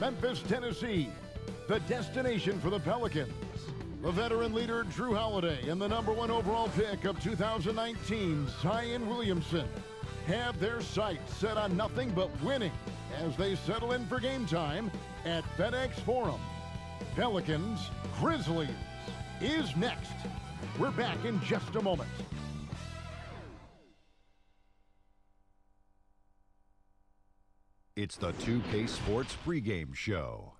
Memphis, Tennessee, the destination for the Pelicans. The veteran leader, Drew Holiday, and the #1 overall pick of 2019, Zion Williamson, have their sights set on nothing but winning as they settle in for game time at FedEx Forum. Pelicans, Grizzlies is next. We're back in just a moment. It's the 2K Sports pregame show.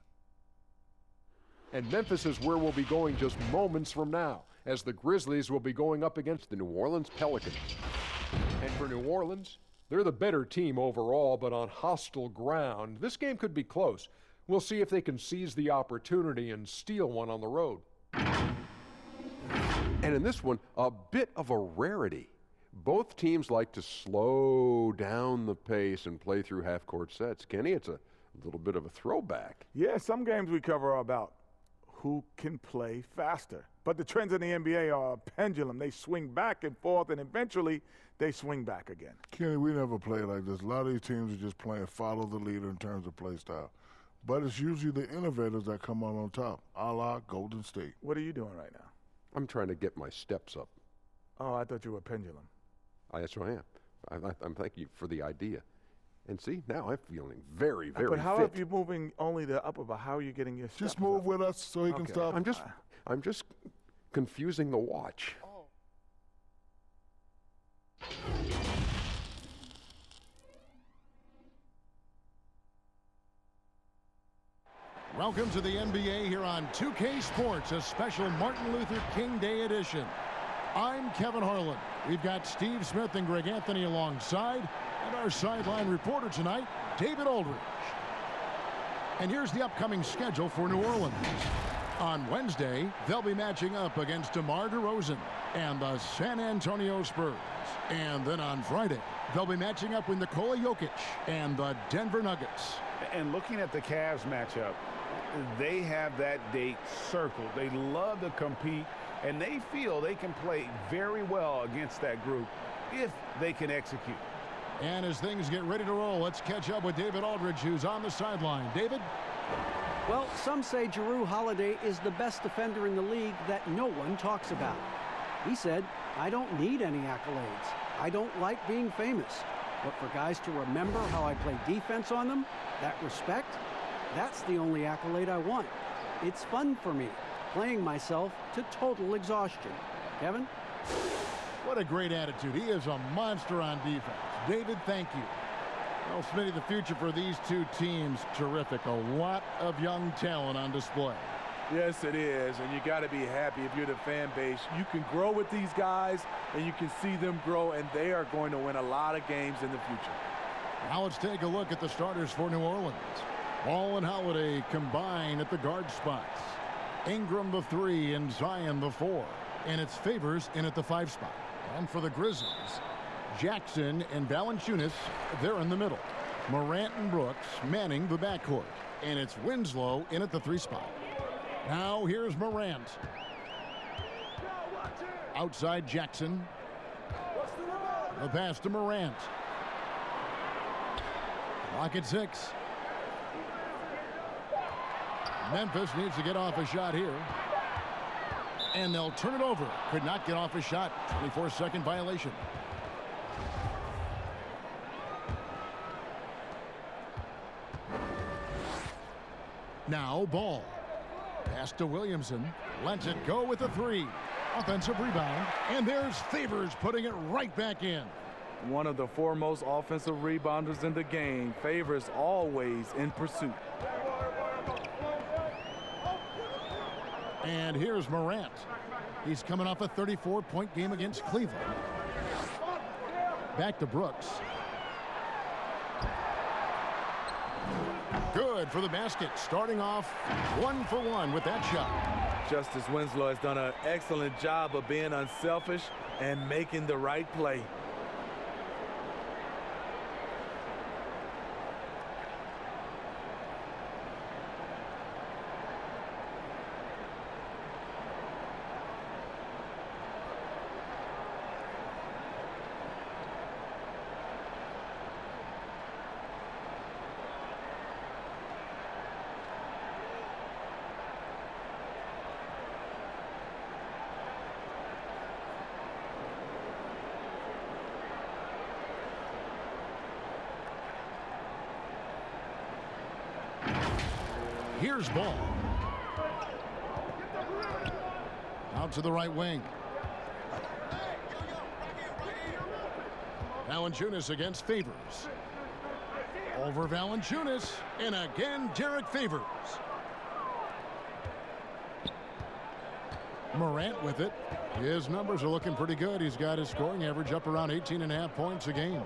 And Memphis is where we'll be going just moments from now, as the Grizzlies will be going up against the New Orleans Pelicans. And for New Orleans, they're the better team overall, but on hostile ground, this game could be close. We'll see if they can seize the opportunity and steal one on the road. And in this one, a bit of a rarity. Both teams like to slow down the pace and play through half-court sets. Kenny, it's a little bit of a throwback. Yeah, some games we cover are about who can play faster. But the trends in the NBA are a pendulum. They swing back and forth, and eventually they swing back again. Kenny, we never play like this. A lot of these teams are just playing follow the leader in terms of play style. But it's usually the innovators that come out on top, a la Golden State. What are you doing right now? I'm trying to get my steps up. Oh, I thought you were a pendulum. Yes, I am. I'm thanking you for the idea. And see, now I'm feeling very, very But how fit. are you moving only the upper, but how are you getting your steps Just move up? with us so he can Okay. stop. I'm just confusing the watch. Welcome to the NBA here on 2K Sports, a special Martin Luther King Day edition. I'm Kevin Harlan. We've got Steve Smith and Greg Anthony alongside, and our sideline reporter tonight, David Aldridge. And here's the upcoming schedule for New Orleans. On Wednesday, they'll be matching up against DeMar DeRozan and the San Antonio Spurs. And then on Friday, they'll be matching up with Nikola Jokic and the Denver Nuggets. And looking at the Cavs matchup, they have that date circled. They love to compete, and they feel they can play very well against that group if they can execute. And as things get ready to roll, let's catch up with David Aldridge, who's on the sideline. David? Well, some say Drew Holiday is the best defender in the league that no one talks about. He said, "I don't need any accolades. I don't like being famous. But for guys to remember how I play defense on them, that respect, that's the only accolade I want. It's fun for me, playing myself to total exhaustion." Kevin? What a great attitude. He is a monster on defense. David, thank you. Well, Smitty, the future for these two teams, terrific. A lot of young talent on display. Yes, it is, and you got to be happy if you're the fan base. You can grow with these guys, and you can see them grow, and they are going to win a lot of games in the future. Now let's take a look at the starters for New Orleans. Ball and Holiday combine at the guard spots. Ingram the 3 and Zion the 4. And it's Favors in at the 5 spot. And for the Grizzlies, Jackson and Valanciunas, they're in the middle. Morant and Brooks manning the backcourt. And it's Winslow in at the 3 spot. Now here's Morant. Outside Jackson. The pass to Morant. Clock at 6. Memphis needs to get off a shot here. And they'll turn it over. Could not get off a shot. 24-second violation. Now Ball. Pass to Williamson. Lets it go with the 3. Offensive rebound. And there's Favors putting it right back in. One of the foremost offensive rebounders in the game. Favors always in pursuit. And here's Morant. He's coming off a 34-point game against Cleveland. Back to Brooks. Good for the basket. Starting off 1 for 1 with that shot. Justice Winslow has done an excellent job of being unselfish and making the right play. Here's Ball. Out to the right wing. Valanciunas against Favors. Over Valanciunas, and again Derek Favors. Morant with it. His numbers are looking pretty good. He's got his scoring average up around 18.5 points a game.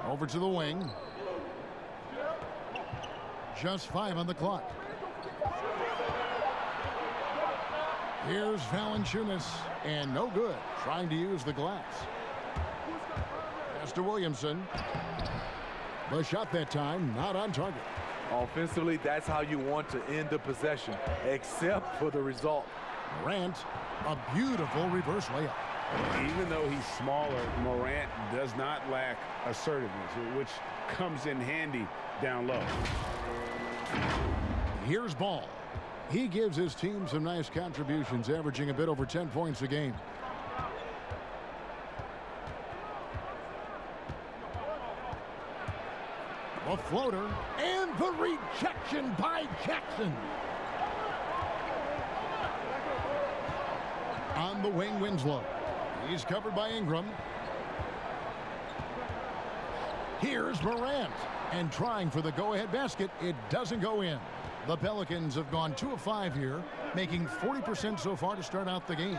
Over to the wing. Just 5 on the clock. Here's Valanciunas, and no good. Trying to use the glass. Pass to Williamson. The shot that time, not on target. Offensively, that's how you want to end the possession, except for the result. Morant, a beautiful reverse layup. Even though he's smaller, Morant does not lack assertiveness, which comes in handy down low. Here's Ball. He gives his team some nice contributions, averaging a bit over 10 points a game. A floater, and the rejection by Jackson. On the wing, Winslow. He's covered by Ingram. Here's Morant, and trying for the go-ahead basket. It doesn't go in. The Pelicans have gone 2 of 5 here, making 40% so far to start out the game.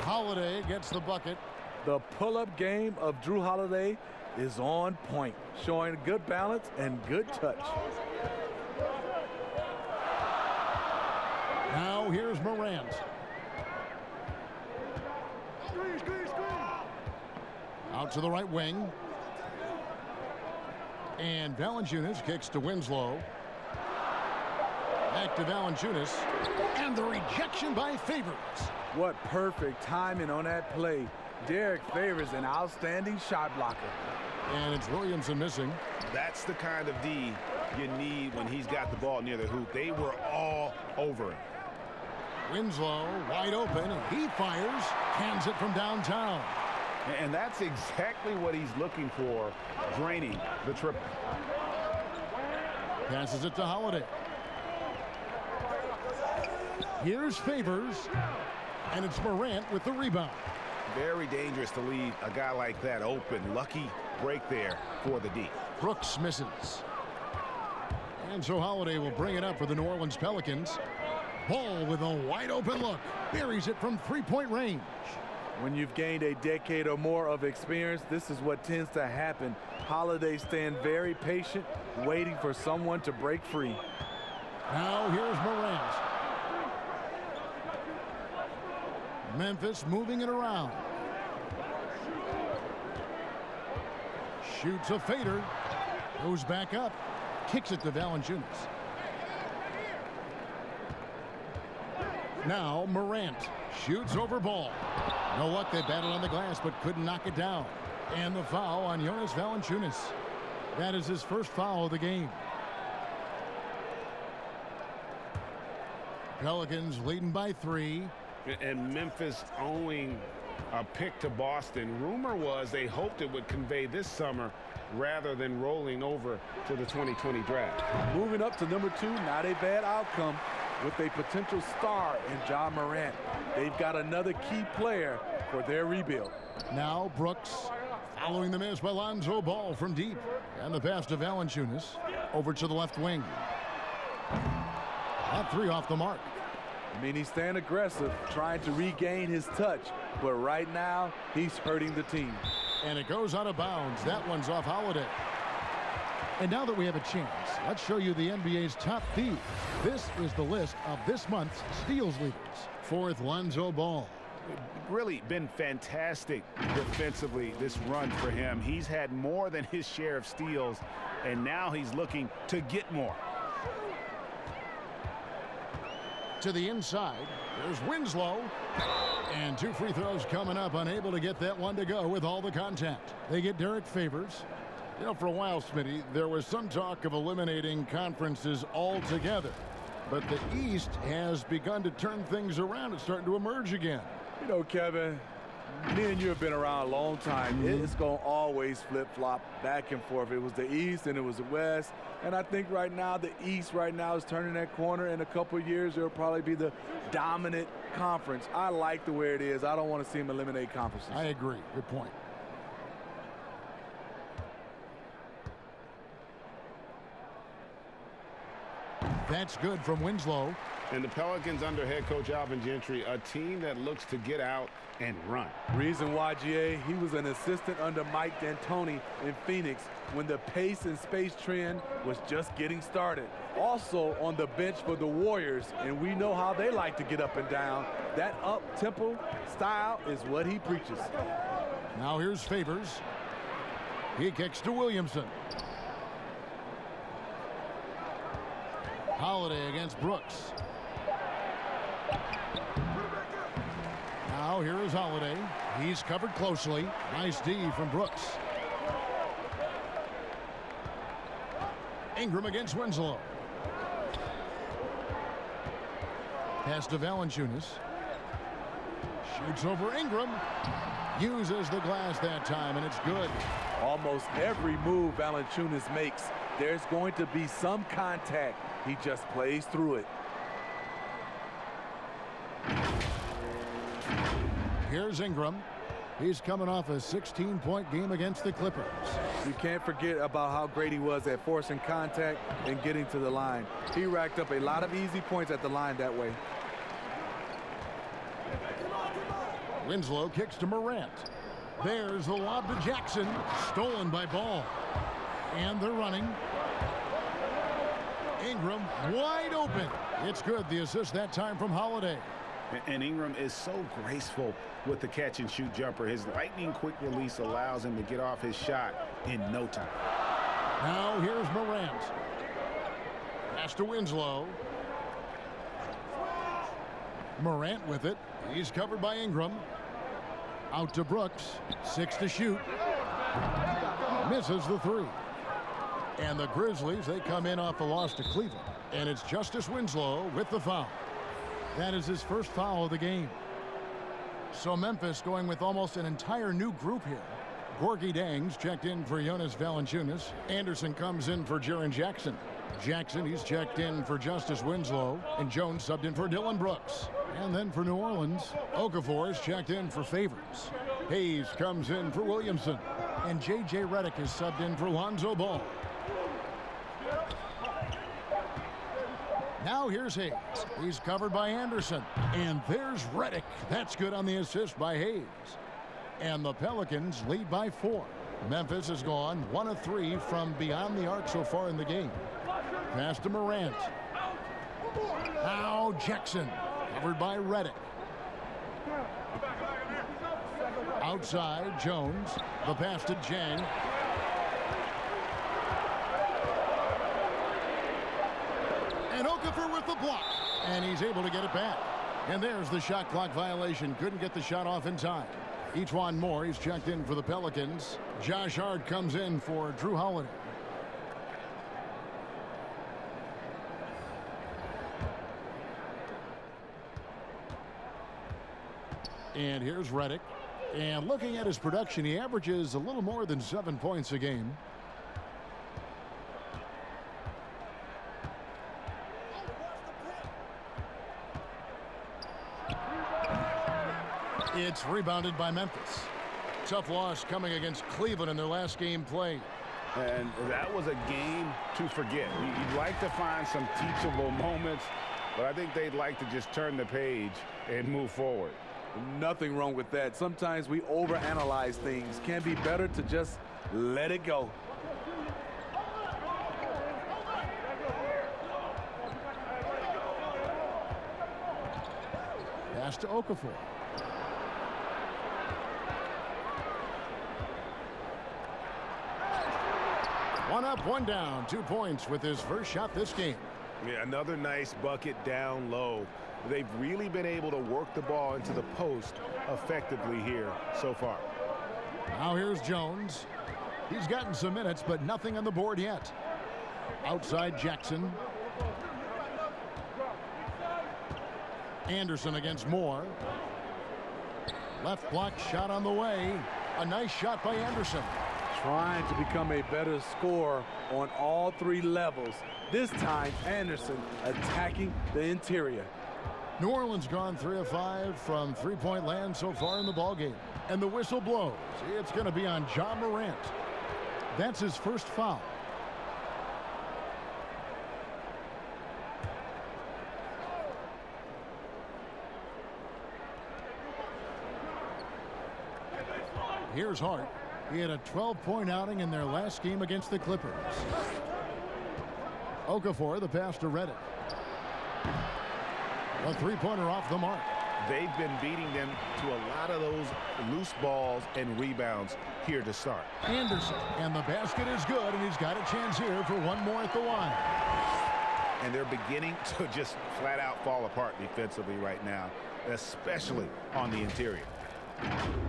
Holiday gets the bucket. The pull-up game of Drew Holiday is on point, showing good balance and good touch. Now here's Morant. Out to the right wing. And Valanciunas kicks to Winslow. Back to Valanciunas. And the rejection by Favors. What perfect timing on that play. Derek Favors, an outstanding shot blocker. And it's Williamson missing. That's the kind of D you need when he's got the ball near the hoop. They were all over it. Winslow wide open, and he fires. Cans it from downtown. And that's exactly what he's looking for, draining the triple. Passes it to Holiday. Here's Favors, and it's Morant with the rebound. Very dangerous to leave a guy like that open. Lucky break there for the D. Brooks misses. And so Holiday will bring it up for the New Orleans Pelicans. Ball with a wide open look. Buries it from three-point range. When you've gained a decade or more of experience, this is what tends to happen. Holiday staying very patient, waiting for someone to break free. Now here's Morant. Memphis moving it around. Shoots a fader. Goes back up. Kicks it to Valanciunas. Now Morant shoots over Ball. No luck, they battled on the glass but couldn't knock it down. And the foul on Jonas Valanciunas. That is his first foul of the game. Pelicans leading by 3. And Memphis owing a pick to Boston. Rumor was they hoped it would convey this summer rather than rolling over to the 2020 draft. Moving up to number 2, not a bad outcome with a potential star in John Morant. They've got another key player for their rebuild. Now Brooks following the miss by Lonzo Ball from deep. And the pass to Valanciunas over to the left wing. That 3 off the mark. I mean, he's staying aggressive, trying to regain his touch. But right now, he's hurting the team. And it goes out of bounds. That one's off Holiday. And now that we have a chance, let's show you the NBA's top thieves. This is the list of this month's steals leaders. 4th, Lonzo Ball. Really been fantastic defensively this run for him. He's had more than his share of steals, and now he's looking to get more. To the inside, there's Winslow. And 2 free throws coming up, unable to get that one to go with all the contact. They get Derek Favors. You know, for a while, Smitty, there was some talk of eliminating conferences altogether. But the East has begun to turn things around. It's starting to emerge again. You know, Kevin, Me and you have been around a long time. It's going to always flip-flop back and forth. It was the East and it was the West. And I think right now the East right now is turning that corner. In a couple of years, it'll probably be the dominant conference. I like the way it is. I don't want to see them eliminate conferences. I agree. Good point. That's good from Winslow. And the Pelicans under head coach Alvin Gentry, a team that looks to get out and run. Reason why, GA, he was an assistant under Mike D'Antoni in Phoenix when the pace and space trend was just getting started. Also on the bench for the Warriors, and we know how they like to get up and down. That up-tempo style is what he preaches. Now here's Favors. He kicks to Williamson. Holiday against Brooks. Now here is Holiday. He's covered closely. Nice D from Brooks. Ingram against Winslow. Pass to Valanciunas. Shoots over Ingram. Uses the glass that time, and it's good. Almost every move Valanciunas makes, there's going to be some contact. He just plays through it. Here's Ingram. He's coming off a 16-point game against the Clippers. You can't forget about how great he was at forcing contact and getting to the line. He racked up a lot of easy points at the line that way. Winslow kicks to Morant. There's the lob to Jackson. Stolen by Ball. And they're running. Ingram wide open. It's good. The assist that time from Holiday. And Ingram is so graceful with the catch-and-shoot jumper. His lightning-quick release allows him to get off his shot in no time. Now here's Morant. Pass to Winslow. Morant with it. He's covered by Ingram. Out to Brooks. 6 to shoot. Misses the 3. And the Grizzlies, they come in off a loss to Cleveland. And it's Justice Winslow with the foul. That is his first foul of the game. So Memphis going with almost an entire new group here. Gorgie Dangs checked in for Jonas Valanciunas. Anderson comes in for Jaren Jackson. Jackson, he's checked in for Justice Winslow. And Jones subbed in for Dylan Brooks. And then for New Orleans, Okafor is checked in for Favors. Hayes comes in for Williamson. And J.J. Redick is subbed in for Lonzo Ball. Now here's Hayes. He's covered by Anderson. And there's Redick. That's good on the assist by Hayes. And the Pelicans lead by 4. Memphis has gone 1 of 3 from beyond the arc so far in the game. Pass to Morant. Now Jackson. Covered by Redick. Outside, Jones. The pass to Jang. And Okafor with the block. And he's able to get it back. And there's the shot clock violation. Couldn't get the shot off in time. Ejuan Moore, he's checked in for the Pelicans. Josh Hart comes in for Drew Holiday. And here's Redick. And looking at his production, he averages a little more than 7 points a game. It's rebounded by Memphis. Tough loss coming against Cleveland in their last game played. And that was a game to forget. You'd like to find some teachable moments, but I think they'd like to just turn the page and move forward. Nothing wrong with that. Sometimes we overanalyze things. Can be better to just let it go. Pass to Okafor. One up, one down. 2 points with his first shot this game. Yeah, another nice bucket down low. They've really been able to work the ball into the post effectively here so far. Now here's Jones. He's gotten some minutes, but nothing on the board yet. Outside Jackson. Anderson against Moore. Left block shot on the way. A nice shot by Anderson. Trying to become a better scorer on all three levels. This time, Anderson attacking the interior. New Orleans gone 3 of 5 from three-point land so far in the ballgame. And the whistle blows. It's going to be on Ja Morant. That's his first foul. Here's Hart. He had a 12-point outing in their last game against the Clippers. Okafor, the pass to Reddick. A three-pointer off the mark. They've been beating them to a lot of those loose balls and rebounds here to start. Anderson, and the basket is good, and he's got a chance here for one more at the line. And they're beginning to just flat out fall apart defensively right now, especially on the interior.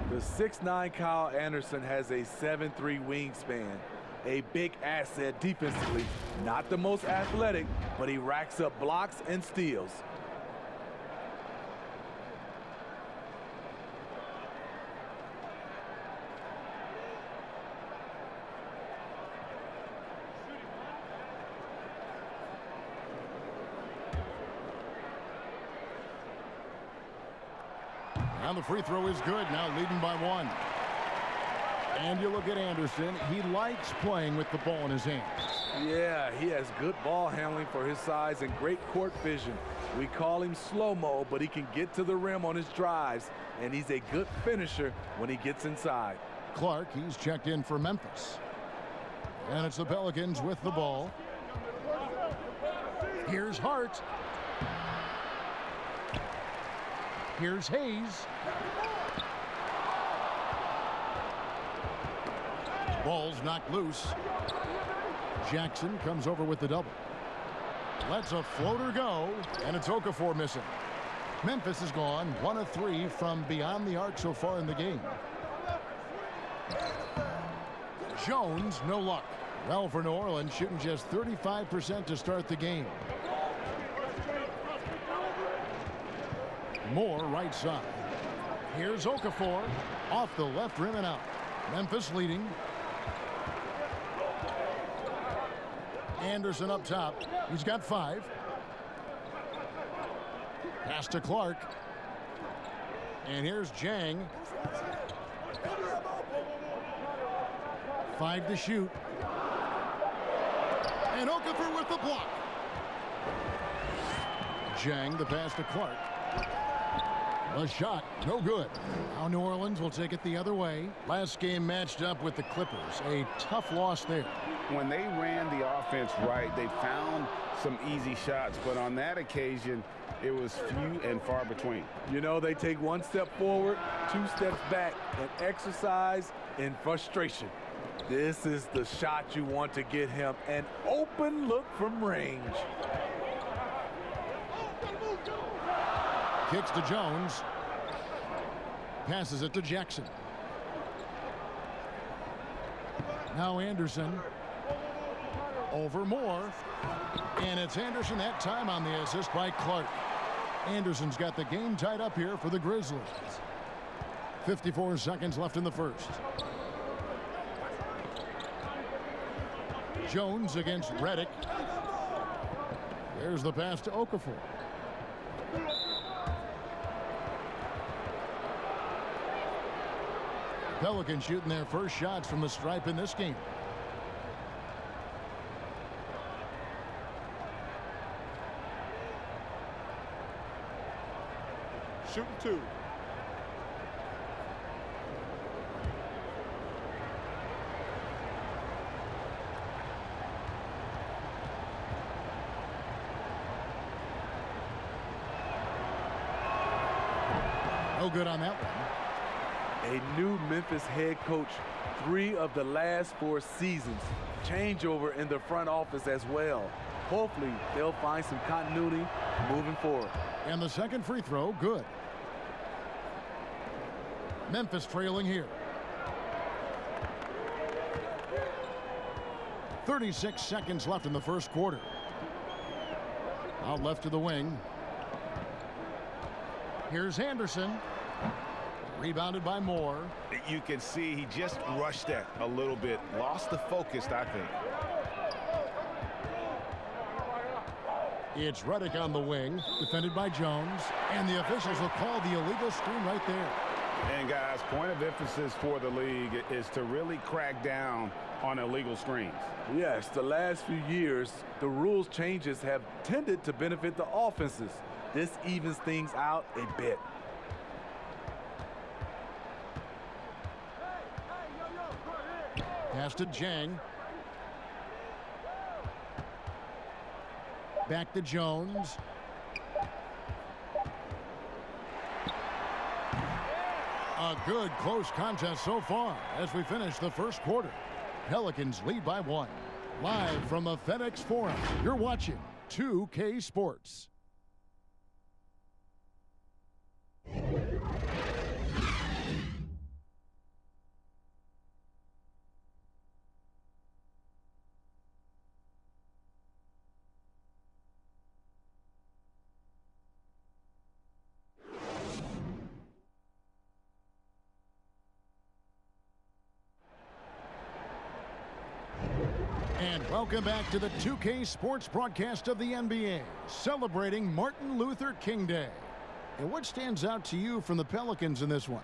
The 6'9" Kyle Anderson has a 7'3" wingspan. A big asset defensively. Not the most athletic, but he racks up blocks and steals. And the free throw is good, now leading by 1. And you look at Anderson, he likes playing with the ball in his hands. Yeah, he has good ball handling for his size and great court vision. We call him slow-mo, but he can get to the rim on his drives, and he's a good finisher when he gets inside. Clark, he's checked in for Memphis. And it's the Pelicans with the ball. Here's Hart. Here's Hayes. Ball's knocked loose. Jackson comes over with the double. Lets a floater go, and it's Okafor missing. Memphis has gone 1 of 3 from beyond the arc so far in the game. Jones, no luck. Well, for New Orleans, shooting just 35% to start the game. Moore right side. Here's Okafor off the left rim and out. Memphis leading. Anderson up top. He's got 5. Pass to Clark. And here's Jang. 5 to shoot. And Okafor with the block. Jang, the pass to Clark. A shot, no good. Now New Orleans will take it the other way. Last game matched up with the Clippers. A tough loss there. When they ran the offense right, they found some easy shots, but on that occasion, it was few and far between. You know, they take 1 step forward, 2 steps back, and exercise in frustration. This is the shot you want to get him. An open look from range. Kicks to Jones. Passes it to Jackson. Now Anderson. Over Moore. And it's Anderson that time on the assist by Clark. Anderson's got the game tied up here for the Grizzlies. 54 seconds left in the first. Jones against Reddick. There's the pass to Okafor. Pelicans shooting their first shots from the stripe in this game. Shooting 2. No good on that one. A new Memphis head coach, 3 of the last 4 seasons. Changeover in the front office as well. Hopefully, they'll find some continuity moving forward. And the second free throw, good. Memphis trailing here. 36 seconds left in the first quarter. Out left to the wing. Here's Anderson. Rebounded by Moore. You can see he just rushed that a little bit. Lost the focus, I think. It's Redick on the wing, defended by Jones, and the officials will call the illegal screen right there. And guys, point of emphasis for the league is to really crack down on illegal screens. Yes, the last few years, the rules changes have tended to benefit the offenses. This evens things out a bit. Pass to Jang. Back to Jones. A good close contest so far as we finish the first quarter. Pelicans lead by 1. Live from the FedEx Forum, you're watching 2K Sports. And welcome back to the 2K Sports broadcast of the NBA, celebrating Martin Luther King Day. And what stands out to you from the Pelicans in this one?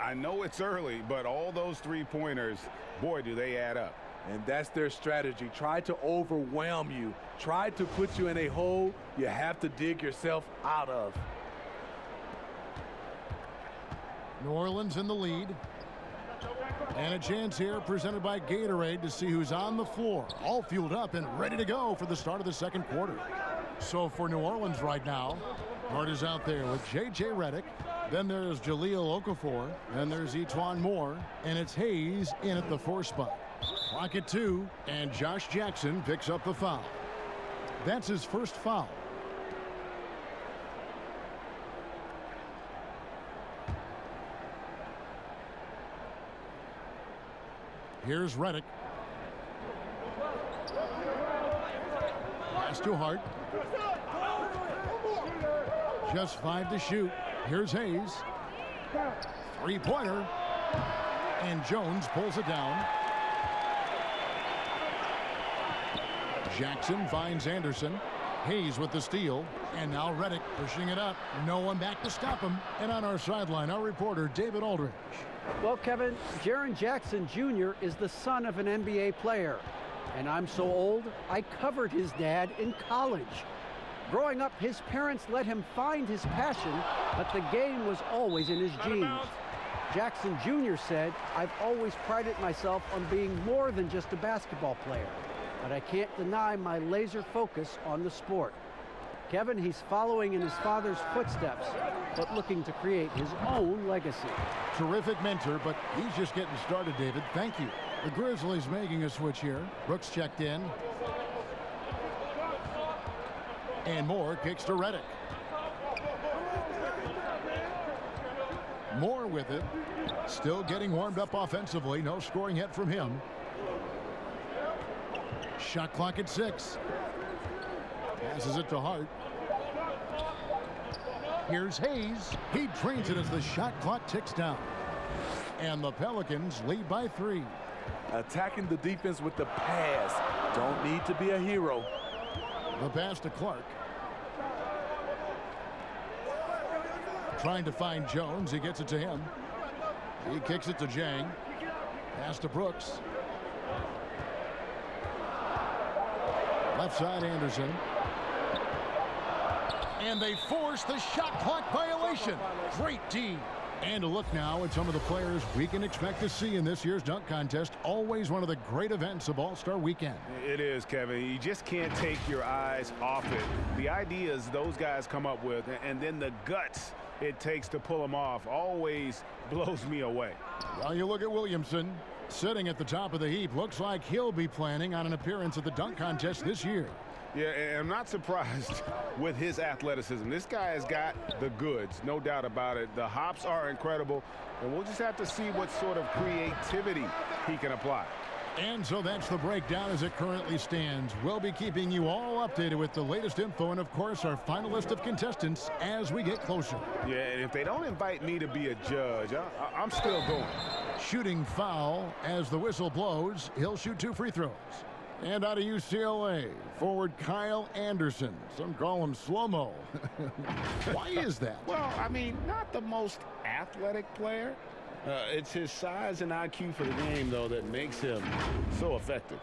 I know it's early, but all those three-pointers, boy, do they add up. And that's their strategy. Try to overwhelm you. Try to put you in a hole you have to dig yourself out of. New Orleans in the lead. And a chance here presented by Gatorade to see who's on the floor, all fueled up and ready to go for the start of the second quarter. So for New Orleans right now, Hart is out there with J.J. Redick. Then there's Jahlil Okafor. Then there's Etuan Moore. And it's Hayes in at the 4 spot. Clock at 2, and Josh Jackson picks up the foul. That's his first foul. Here's Redick. Pass to Hart. Just 5 to shoot. Here's Hayes. 3-pointer. And Jones pulls it down. Jackson finds Anderson. Hayes with the steal. And now Redick pushing it up. No one back to stop him. And on our sideline, our reporter, David Aldridge. Well, Kevin, Jaren Jackson Jr. is the son of an NBA player. And I'm so old, I covered his dad in college. Growing up, his parents let him find his passion, but the game was always in his genes. Jackson Jr. said, "I've always prided myself on being more than just a basketball player, but I can't deny my laser focus on the sport." Kevin, he's following in his father's footsteps, but looking to create his own legacy. Terrific mentor, but he's just getting started, David. Thank you. The Grizzlies making a switch here. Brooks checked in. And Moore kicks to Redick. Moore with it. Still getting warmed up offensively. No scoring yet from him. Shot clock at 6. Passes it to Hart. Here's Hayes. He drains it as the shot clock ticks down. And the Pelicans lead by 3. Attacking the defense with the pass. Don't need to be a hero. The pass to Clark. Trying to find Jones. He gets it to him. He kicks it to Jang. Pass to Brooks. Left side, Anderson. And they force the shot clock violation. Great D. And a look now at some of the players we can expect to see in this year's dunk contest. Always one of the great events of All-Star Weekend. It is, Kevin. You just can't take your eyes off it. The ideas those guys come up with, and then the guts it takes to pull them off, always blows me away. Well, you look at Williamson sitting at the top of the heap. Looks like he'll be planning on an appearance at the dunk contest this year. Yeah, and I'm not surprised with his athleticism. This guy has got the goods, no doubt about it. The hops are incredible, and we'll just have to see what sort of creativity he can apply. And so that's the breakdown as it currently stands. We'll be keeping you all updated with the latest info and, of course, our final list of contestants as we get closer. Yeah, and if they don't invite me to be a judge, I'm still going. Shooting foul as the whistle blows. He'll shoot 2 free throws. And out of UCLA, forward Kyle Anderson. Some call him slow-mo. Why is that? Well, I mean, not the most athletic player. It's his size and IQ for the game, though, that makes him so effective.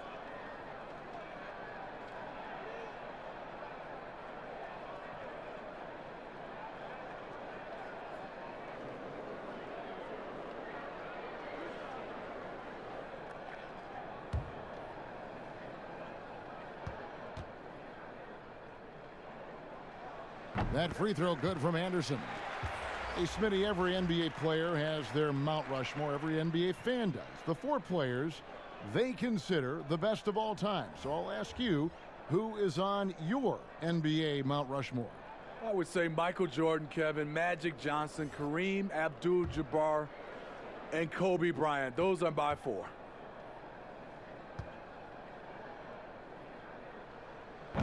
That free throw good from Anderson. Hey, Smitty, every NBA player has their Mount Rushmore. Every NBA fan does. The 4 players they consider the best of all time. So I'll ask you, who is on your NBA Mount Rushmore? I would say Michael Jordan, Kevin, Magic Johnson, Kareem Abdul-Jabbar, and Kobe Bryant. Those are my 4.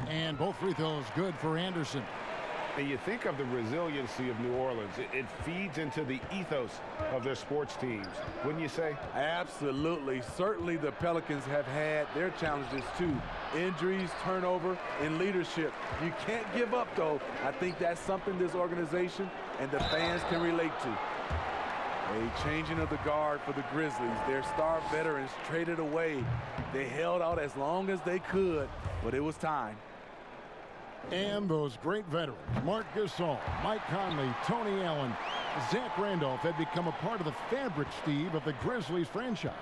And both free throws good for Anderson. And you think of the resiliency of New Orleans. It feeds into the ethos of their sports teams, wouldn't you say? Absolutely. Certainly the Pelicans have had their challenges too. Injuries, turnover, and leadership. You can't give up, though. I think that's something this organization and the fans can relate to. A changing of the guard for the Grizzlies. Their star veterans traded away. They held out as long as they could, but it was time. And those great veterans, Mark Gasol, Mike Conley, Tony Allen, Zach Randolph had become a part of the fabric, Steve, of the Grizzlies franchise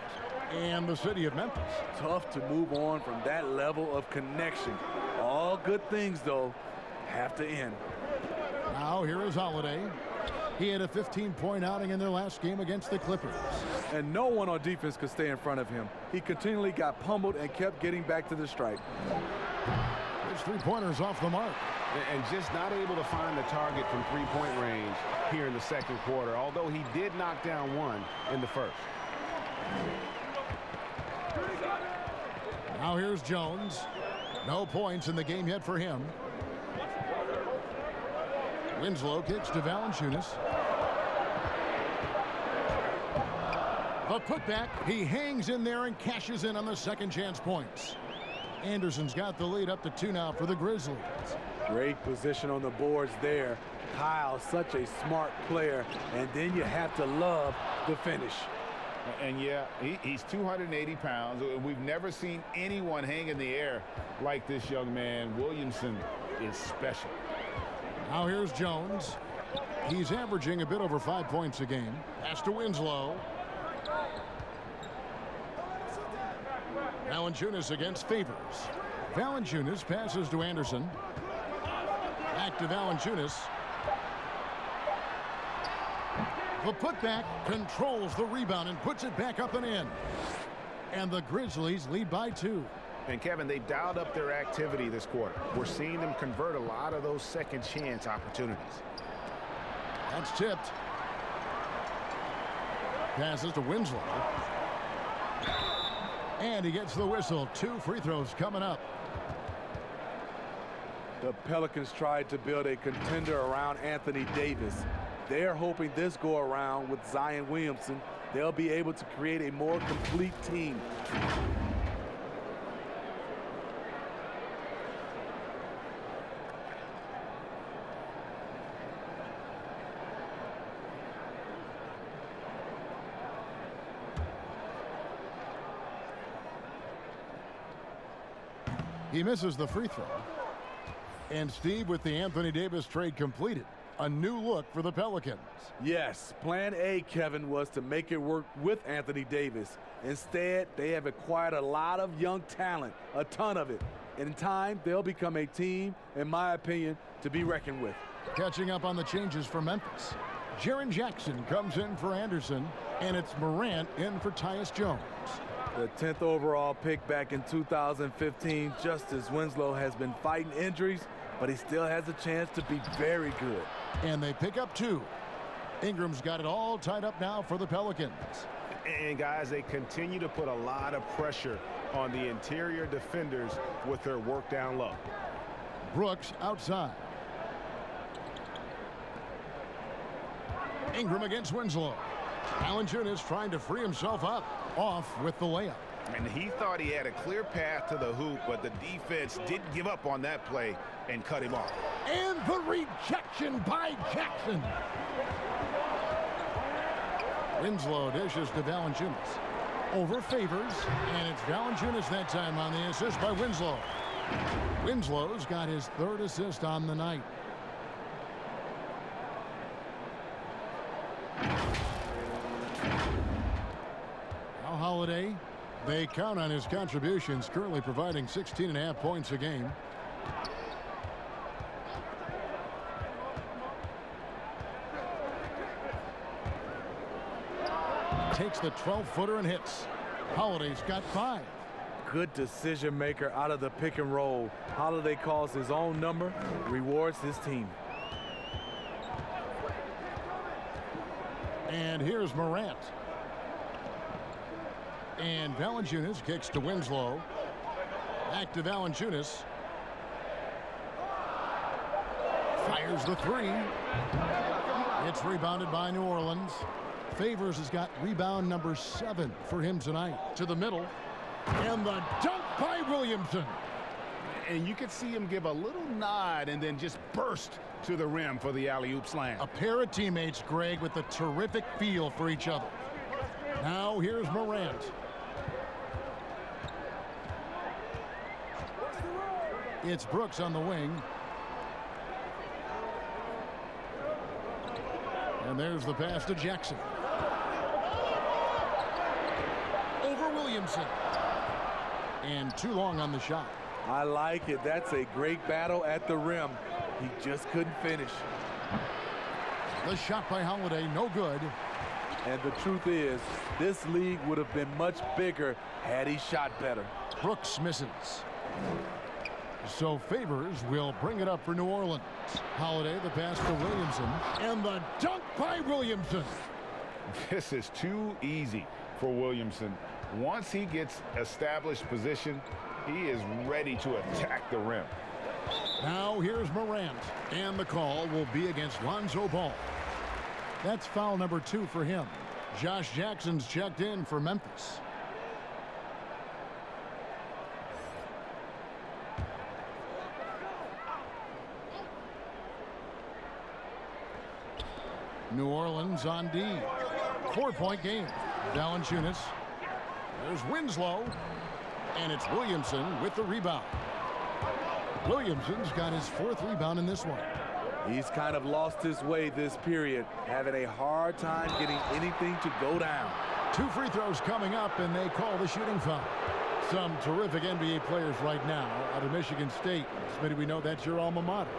and the city of Memphis. Tough to move on from that level of connection. All good things, though, have to end. Now here is Holiday. He had a 15-point outing in their last game against the Clippers. And no one on defense could stay in front of him. He continually got pummeled and kept getting back to the stripe. His 3-pointers off the mark. And just not able to find the target from 3-point range here in the second quarter, although he did knock down 1 in the first. Now here's Jones. No points in the game yet for him. Winslow kicks to Valanciunas. The putback. He hangs in there and cashes in on the second chance points. Anderson's got the lead up to 2 now for the Grizzlies. Great position on the boards there. Kyle, such a smart player. And then you have to love the finish. And yeah, he's 280 pounds. We've never seen anyone hang in the air like this young man. Williamson is special. Now here's Jones. He's averaging a bit over 5 points a game. Pass to Winslow. Valanciunas against Favors. Valanciunas passes to Anderson. Back to Valanciunas. The putback controls the rebound and puts it back up and in. And the Grizzlies lead by 2. And Kevin, they've dialed up their activity this quarter. We're seeing them convert a lot of those second chance opportunities. That's tipped. Passes to Winslow. And he gets the whistle. 2 free throws coming up. The Pelicans tried to build a contender around Anthony Davis. They're hoping this go around with Zion Williamson, they'll be able to create a more complete team. He misses the free throw. And Steve, with the Anthony Davis trade completed, a new look for the Pelicans. Yes, plan A, Kevin, was to make it work with Anthony Davis. Instead, they have acquired a lot of young talent, a ton of it. In time, they'll become a team, in my opinion, to be reckoned with. Catching up on the changes for Memphis. Jaren Jackson comes in for Anderson, and it's Morant in for Tyus Jones. The 10th overall pick back in 2015, Justice Winslow has been fighting injuries, but he still has a chance to be very good. And they pick up 2. Ingram's got it all tied up now for the Pelicans. And, guys, they continue to put a lot of pressure on the interior defenders with their work down low. Brooks outside. Ingram against Winslow. Valanciunas trying to free himself up. Off with the layup. And he thought he had a clear path to the hoop, but the defense didn't give up on that play and cut him off. And the rejection by Jackson. Winslow dishes to Valanciunas. Over Favors, and it's Valanciunas that time on the assist by Winslow. Winslow's got his 3rd assist on the night. Now Holiday, they count on his contributions, currently providing 16.5 points a game. Takes the 12-footer and hits. Holiday's got 5. Good decision maker out of the pick and roll. Holiday calls his own number, rewards his team. And here's Morant. And Valanciunas kicks to Winslow. Back to Valanciunas. Fires the 3. It's rebounded by New Orleans. Favors has got rebound number 7 for him tonight. To the middle. And the dunk by Williamson. And you could see him give a little nod and then just burst to the rim for the alley-oop slam. A pair of teammates, Greg, with a terrific feel for each other. Now here's Morant. It's Brooks on the wing. And there's the pass to Jackson. Over Williamson. And too long on the shot. I like it. That's a great battle at the rim. He just couldn't finish. The shot by Holiday, no good. And the truth is, this league would have been much bigger had he shot better. Brooks misses. So Favors will bring it up for New Orleans. Holiday, the pass to Williamson. And the dunk by Williamson. This is too easy for Williamson. Once he gets established position, he is ready to attack the rim. Now here's Morant. And the call will be against Lonzo Ball. That's foul number 2 for him. Josh Jackson's checked in for Memphis. New Orleans on D. 4-point game. Valanciunas. There's Winslow. And it's Williamson with the rebound. Williamson's got his 4th rebound in this one. He's kind of lost his way this period, having a hard time getting anything to go down. 2 free throws coming up, and they call the shooting foul. Some terrific NBA players right now out of Michigan State. Smitty, we know that's your alma mater.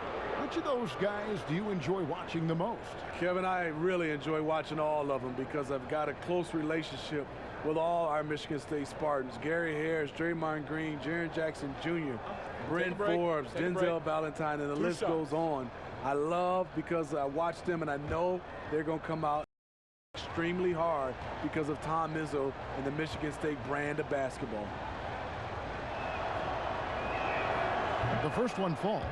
Which of those guys do you enjoy watching the most? Kevin, I really enjoy watching all of them because I've got a close relationship with all our Michigan State Spartans. Gary Harris, Draymond Green, Jaren Jackson Jr., Brent Forbes, Denzel Valentine, and the list goes on. I love because I watch them and I know they're going to come out extremely hard because of Tom Izzo and the Michigan State brand of basketball. The first one falls.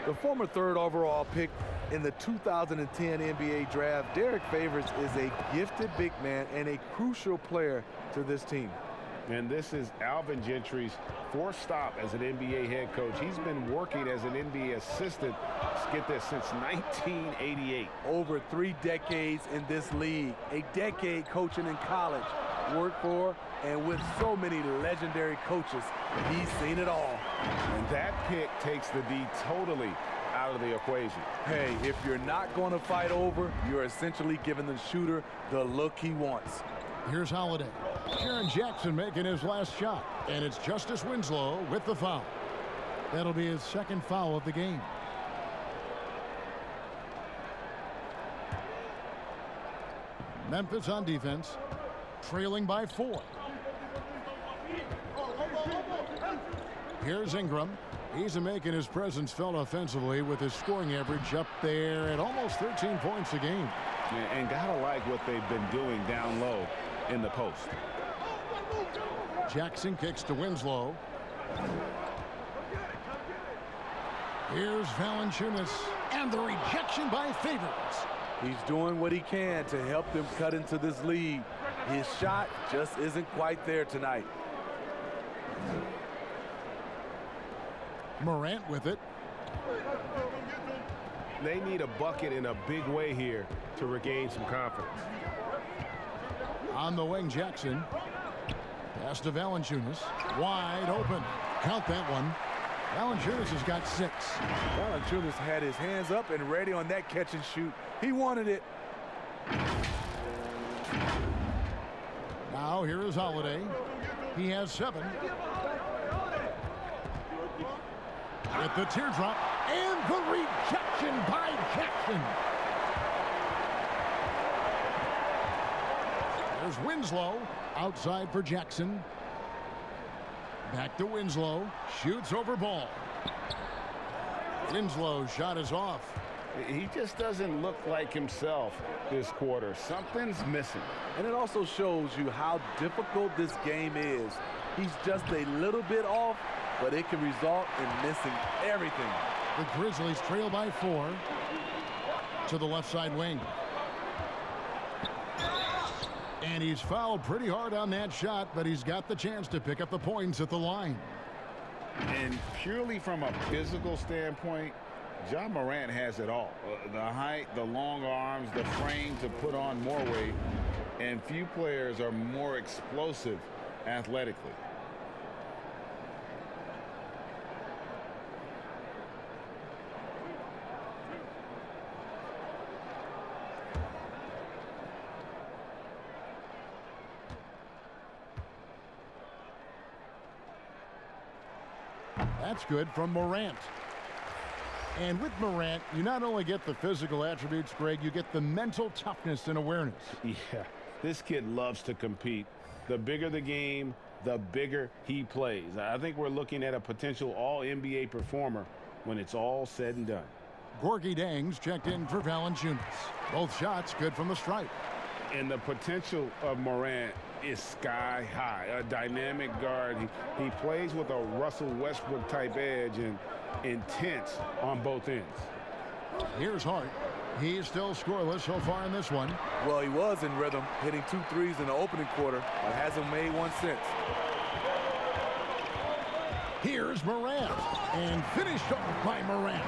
The former 3rd overall pick in the 2010 NBA draft, Derek Favors is a gifted big man and a crucial player to this team. And this is Alvin Gentry's 4th stop as an NBA head coach. He's been working as an NBA assistant, get this, since 1988. Over 3 decades in this league, a decade coaching in college, worked for and with so many legendary coaches. He's seen it all. And that pick takes the D totally out of the equation. Hey, if you're not going to fight over, you're essentially giving the shooter the look he wants. Here's Holiday. Jaren Jackson making his last shot. And it's Justice Winslow with the foul. That'll be his 2nd foul of the game. Memphis on defense, trailing by 4. Here's Ingram. He's making his presence felt offensively with his scoring average up there at almost 13 points a game. And gotta like what they've been doing down low. in the post. Jackson kicks to Winslow. Here's Valanciunas, and the rejection by Favors. He's doing what he can to help them cut into this lead. His shot just isn't quite there tonight. Morant with it. They need a bucket in a big way here to regain some confidence. On the wing, Jackson. Pass to Valanciunas. Wide open. Count that one. Valanciunas has got 6. Valanciunas had his hands up and ready on that catch and shoot. He wanted it. Now here is Holiday. He has 7. With the teardrop and the rejection by Jackson. There's Winslow outside for Jackson. Back to Winslow. Shoots over ball. Winslow's shot is off. He just doesn't look like himself this quarter. Something's missing. And it also shows you how difficult this game is. He's just a little bit off, but it can result in missing everything. The Grizzlies trail by 4 to the left side wing. And he's fouled pretty hard on that shot, but he's got the chance to pick up the points at the line. And purely from a physical standpoint, Ja Morant has it all. The height, the long arms, the frame to put on more weight, and few players are more explosive athletically. That's good from Morant. And with Morant, you not only get the physical attributes, Greg, you get the mental toughness and awareness. Yeah, this kid loves to compete. The bigger the game, the bigger he plays. I think we're looking at a potential all-NBA performer when it's all said and done. Gorgie Dangs checked in for Valanciunas. Both shots good from the stripe. And the potential of Morant is sky high. A dynamic guard. He plays with a Russell Westbrook type edge and intense on both ends. Here's Hart. He's still scoreless so far in this one. Well, he was in rhythm, hitting 2 threes in the opening quarter, but hasn't made one since. Here's Morant, and finished off by Morant.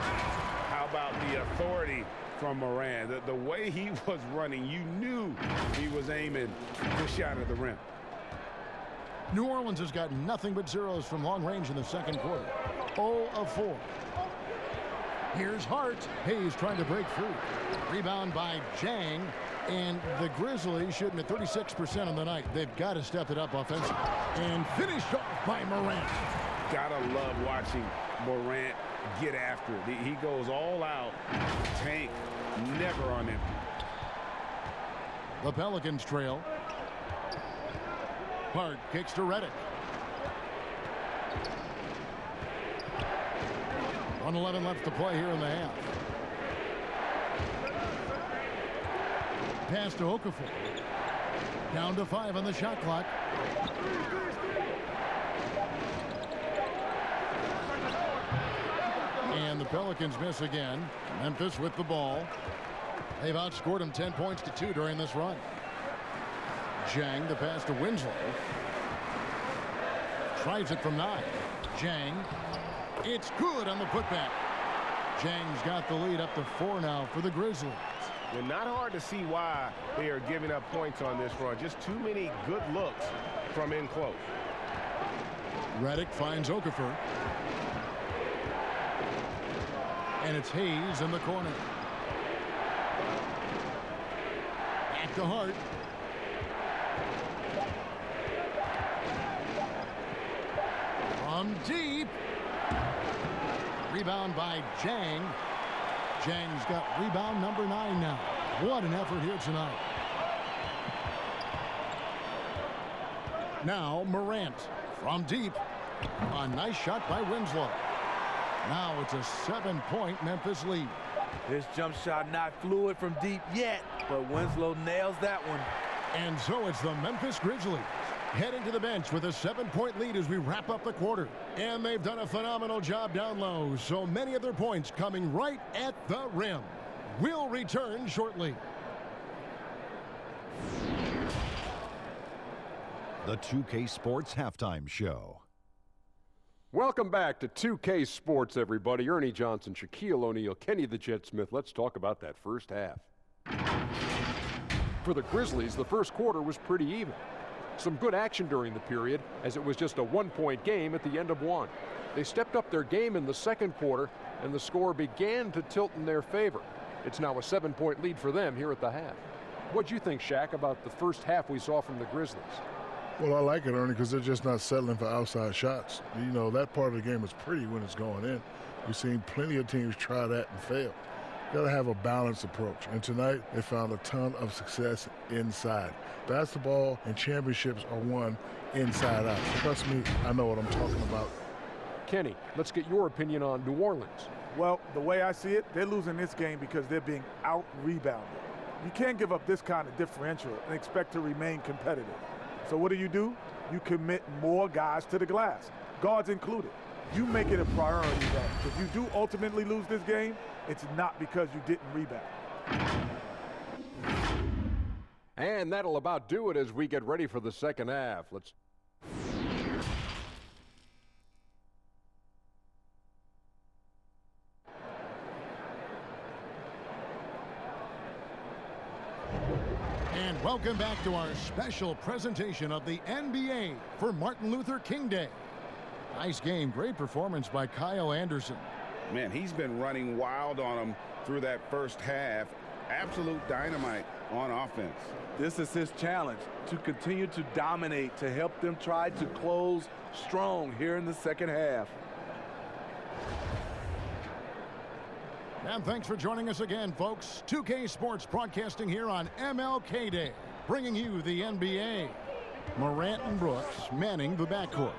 How about the authority from Morant? The way he was running, you knew he was aiming the shot at the rim. New Orleans has got nothing but zeros from long range in the second quarter. 0 of 4. Here's Hart. Hayes trying to break through. Rebound by Jang. And the Grizzlies shooting at 36% on the night. They've got to step it up offensively. And finished off by Morant. Gotta love watching Morant get after it. He goes all out. Tank, never on empty. The Pelicans trail. Hart kicks to Redick. 1:11 left to play here in the half. Pass to Okafor. Down to 5 on the shot clock. And the Pelicans miss again. Memphis with the ball. They've outscored them 10 points to 2 during this run. Jang, the pass to Winslow. Tries it from 9. Jang. It's good on the putback. Jang's got the lead up to 4 now for the Grizzlies. Well, not hard to see why they are giving up points on this run. Just too many good looks from in close. Redick finds Okafor. And it's Hayes in the corner. Back to Hart. From deep. Rebound by Jang. Jang's got rebound number 9 now. What an effort here tonight. Now Morant from deep. A nice shot by Winslow. Now it's a 7-point Memphis lead. His jump shot not fluid from deep yet, but Winslow nails that one. And so it's the Memphis Grizzlies heading to the bench with a 7-point lead as we wrap up the quarter. And they've done a phenomenal job down low, so many of their points coming right at the rim. We'll return shortly. The 2K Sports Halftime Show. Welcome back to 2K Sports, everybody. Ernie Johnson, Shaquille O'Neal, Kenny the Jet Smith. Let's talk about that first half. For the Grizzlies, the first quarter was pretty even. Some good action during the period, as it was just a 1-point game at the end of one. They stepped up their game in the second quarter, and the score began to tilt in their favor. It's now a 7-point lead for them here at the half. What'd you think, Shaq, about the first half we saw from the Grizzlies? Well, I like it, Ernie, because they're just not settling for outside shots. You know, that part of the game is pretty when it's going in. We've seen plenty of teams try that and fail. You got to have a balanced approach. And tonight, they found a ton of success inside. Basketball and championships are won inside out. Trust me, I know what I'm talking about. Kenny, let's get your opinion on New Orleans. Well, the way I see it, they're losing this game because they're being out-rebounded. You can't give up this kind of differential and expect to remain competitive. So what do? You commit more guys to the glass, guards included. You make it a priority that if you do ultimately lose this game, it's not because you didn't rebound. And that'll about do it as we get ready for the second half. Let's... And welcome back to our special presentation of the NBA for Martin Luther King Day. Nice game, great performance by Kyle Anderson. Man, he's been running wild on them through that first half. Absolute dynamite on offense. This is his challenge, to continue to dominate, to help them try to close strong here in the second half. And thanks for joining us again, folks. 2K Sports broadcasting here on MLK Day, bringing you the NBA. Morant and Brooks manning the backcourt.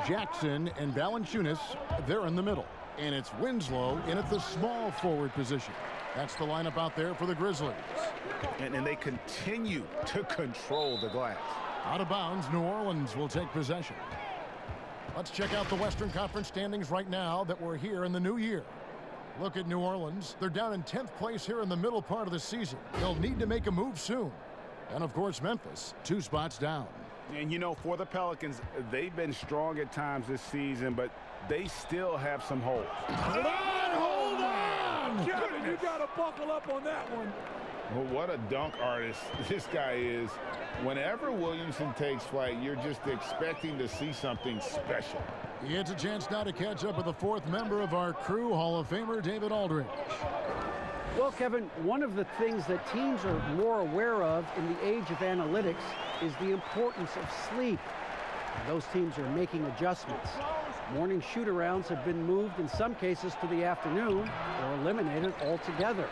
Jackson and Valanciunas, they're in the middle. And it's Winslow in at the small forward position. That's the lineup out there for the Grizzlies. And they continue to control the glass. Out of bounds, New Orleans will take possession. Let's check out the Western Conference standings right now that we're here in the new year. Look at New Orleans. They're down in 10th place here in the middle part of the season. They'll need to make a move soon. And, of course, Memphis, 2 spots down. And, you know, for the Pelicans, they've been strong at times this season, but they still have some holes. Hold on! Kevin, you got to buckle up on that one. Well, what a dunk artist this guy is. Whenever Williamson takes flight, you're just expecting to see something special. It's a chance now to catch up with the 4th member of our crew, Hall of Famer David Aldridge. Well, Kevin, one of the things that teams are more aware of in the age of analytics is the importance of sleep. Those teams are making adjustments. Morning shoot-arounds have been moved in some cases to the afternoon or eliminated altogether.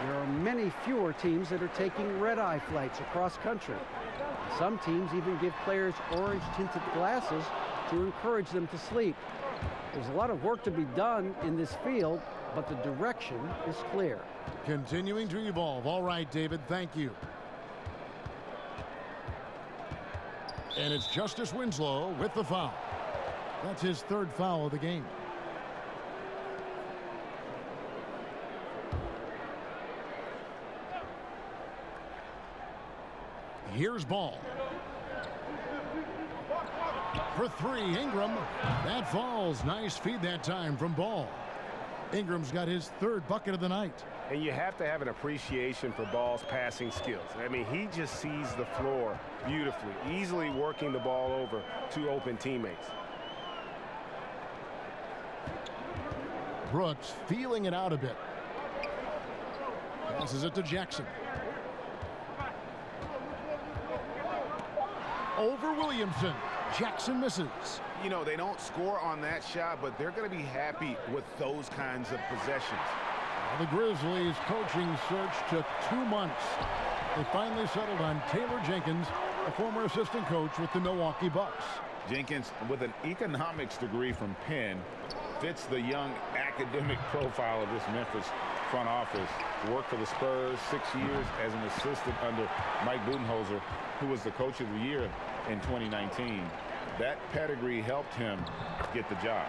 There are many fewer teams that are taking red-eye flights across country. Some teams even give players orange-tinted glasses to encourage them to sleep. There's a lot of work to be done in this field, but the direction is clear. Continuing to evolve. All right, David, thank you. And it's Justice Winslow with the foul. That's his 3rd foul of the game. Here's Ball. For 3, Ingram. That falls. Nice feed that time from Ball. Ingram's got his 3rd bucket of the night. And you have to have an appreciation for Ball's passing skills. I mean, he just sees the floor beautifully, easily working the ball over to open teammates. Brooks feeling it out a bit. Passes it to Jackson. Over Williamson. Jackson misses. You know, they don't score on that shot, but they're going to be happy with those kinds of possessions. The Grizzlies coaching search took 2 months. They finally settled on Taylor Jenkins, a former assistant coach with the Milwaukee Bucks. Jenkins, with an economics degree from Penn, fits the young academic profile of this Memphis front office. Worked for the Spurs 6 years as an assistant under Mike Budenholzer, who was the coach of the year in 2019. That pedigree helped him get the job.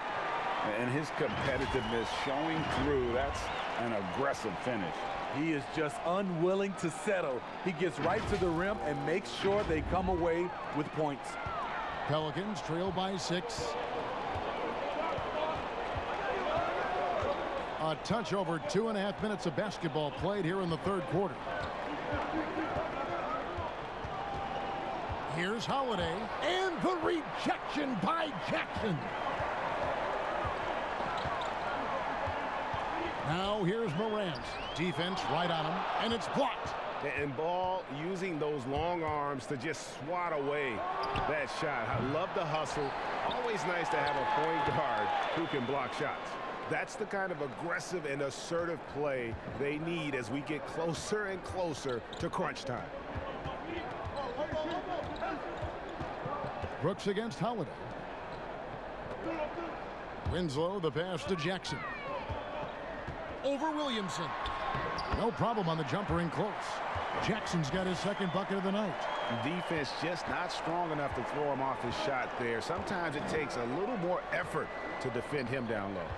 And his competitiveness showing through. That's an aggressive finish. He is just unwilling to settle. He gets right to the rim and makes sure they come away with points. Pelicans trail by 6. A touch over 2.5 minutes of basketball played here in the third quarter. Here's Holiday, and the rejection by Jackson. Now here's Morant. Defense right on him, and it's blocked. And Ball using those long arms to just swat away that shot. I love the hustle. Always nice to have a point guard who can block shots. That's the kind of aggressive and assertive play they need as we get closer and closer to crunch time. Brooks against Holiday. Winslow, the pass to Jackson. Over Williamson. No problem on the jumper in close. Jackson's got his second bucket of the night. Defense just not strong enough to throw him off his shot there. Sometimes it takes a little more effort to defend him down low.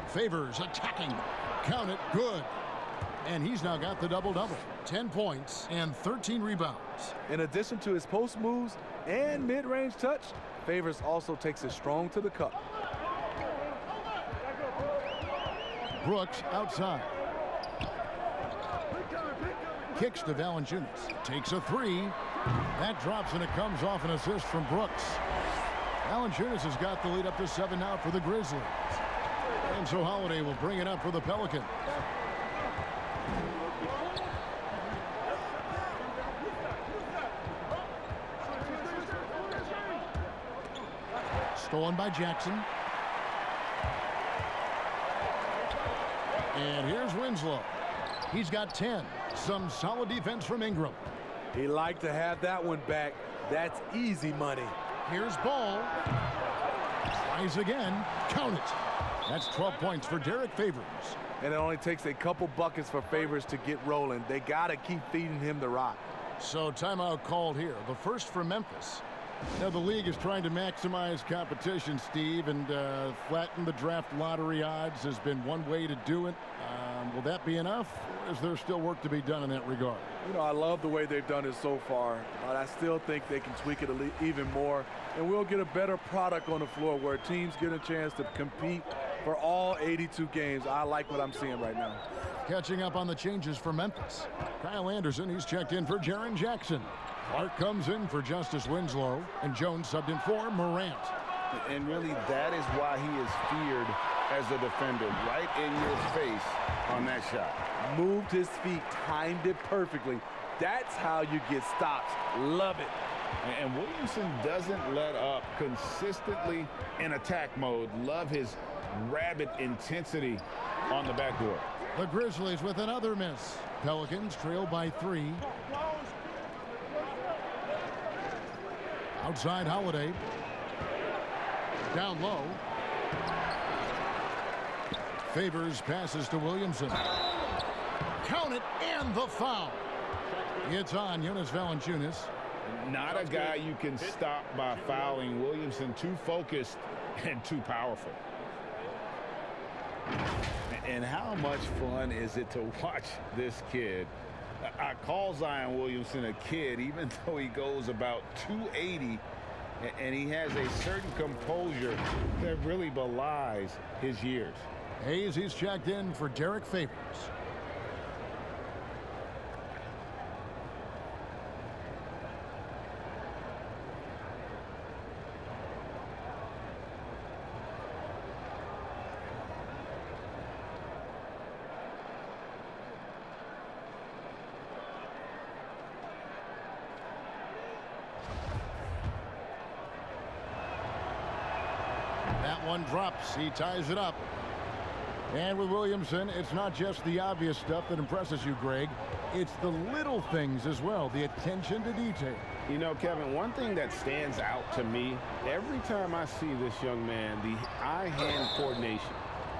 Favors attacking. Count it. Good. And he's now got the double-double. 10 points and 13 rebounds. In addition to his post moves and mid-range touch, Favors also takes it strong to the cup. Brooks outside. Kicks to Valanciunas. Takes a three. That drops, and it comes off an assist from Brooks. Valanciunas has got the lead up to 7 now for the Grizzlies. And so Holiday will bring it up for the Pelicans. Stolen by Jackson. And here's Winslow. He's got 10. Some solid defense from Ingram. He liked to have that one back. That's easy money. Here's Ball. Tries again. Count it. That's 12 points for Derek Favors. And it only takes a couple buckets for Favors to get rolling. They got to keep feeding him the rock. So timeout called here. The first for Memphis. Now the league is trying to maximize competition, Steve, and flatten the draft lottery odds has been one way to do it. Will that be enough, or is there still work to be done in that regard? You know, I love the way they've done it so far, but I still think they can tweak it even more, and we'll get a better product on the floor where teams get a chance to compete for all 82 games. I like what I'm seeing right now. Catching up on the changes for Memphis. Kyle Anderson, he's checked in for Jaren Jackson. Clark comes in for Justice Winslow, and Jones subbed in for Morant. And really, that is why he is feared as a defender, right in your face on that shot. Moved his feet, timed it perfectly. That's how you get stops. Love it. And Williamson doesn't let up consistently in attack mode. Love his rabid intensity on the backboard. The Grizzlies with another miss. Pelicans trail by 3. Outside Holiday. Down low. Favors passes to Williamson. Count it, and the foul. It's on Jonas Valanciunas. Not a guy you can stop by fouling. Williamson too focused and too powerful. And how much fun is it to watch this kid? I call Zion Williamson a kid, even though he goes about 280, and he has a certain composure that really belies his years. Hayes, he's checked in for Derek Favors. That one drops. He ties it up. And with Williamson, it's not just the obvious stuff that impresses you, Greg. It's the little things as well, the attention to detail. You know, Kevin, one thing that stands out to me, every time I see this young man, the eye-hand coordination.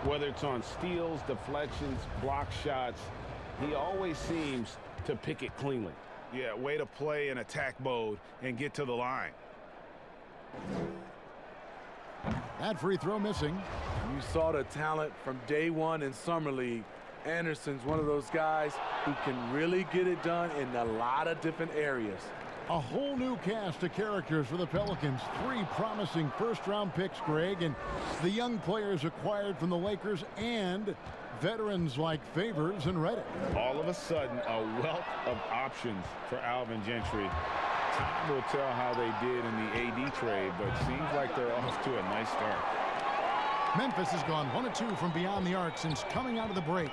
Whether it's on steals, deflections, block shots, he always seems to pick it cleanly. Yeah, way to play in attack mode and get to the line. That free throw missing. You saw the talent from day one in Summer League. Anderson's one of those guys who can really get it done in a lot of different areas. A whole new cast of characters for the Pelicans. 3 promising first-round picks, Greg, and the young players acquired from the Lakers and veterans like Favors and Reddick. All of a sudden, a wealth of options for Alvin Gentry. Time will tell how they did in the AD trade, but seems like they're off to a nice start. Memphis has gone 1 of 2 from beyond the arc since coming out of the break.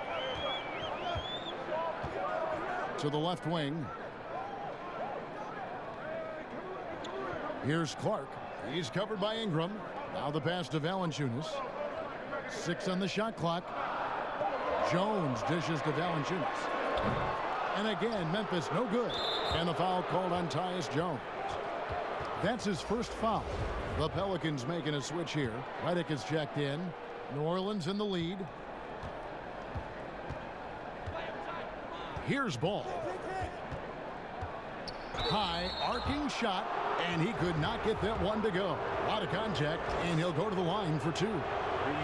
To the left wing. Here's Clark. He's covered by Ingram. Now the pass to Valanciunas. 6 on the shot clock. Jones dishes to Valanciunas. And again, Memphis no good. And the foul called on Tyus Jones. That's his first foul. The Pelicans making a switch here. Reddick is checked in. New Orleans in the lead. Here's Ball. High arcing shot, and he could not get that one to go. A lot of contact, and he'll go to the line for 2. You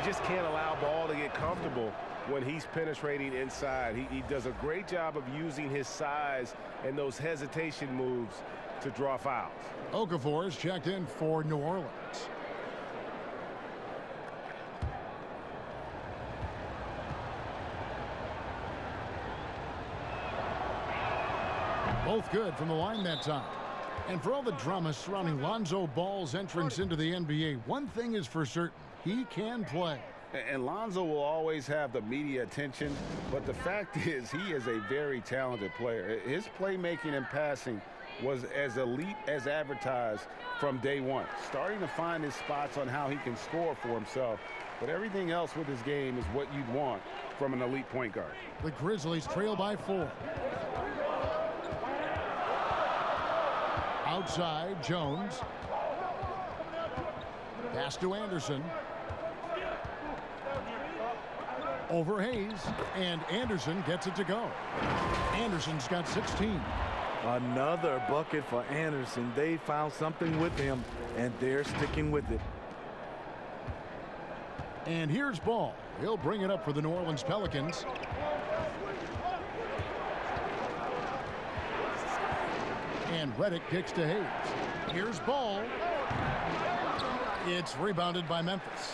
just can't allow Ball to get comfortable when he's penetrating inside. He does a great job of using his size and those hesitation moves to draw fouls. Okafor is checked in for New Orleans. Both good from the line that time. And for all the drama surrounding Lonzo Ball's entrance into the NBA, one thing is for certain: he can play. And Lonzo will always have the media attention, but the fact is he is a very talented player. His playmaking and passing was as elite as advertised from day one. Starting to find his spots on how he can score for himself, but everything else with his game is what you'd want from an elite point guard. The Grizzlies trail by 4. Outside, Jones. Pass to Anderson. Over Hayes, and Anderson gets it to go. Anderson's got 16. Another bucket for Anderson. They found something with him, and they're sticking with it. And here's Ball. He'll bring it up for the New Orleans Pelicans. And Reddick kicks to Hayes. Here's Ball. It's rebounded by Memphis.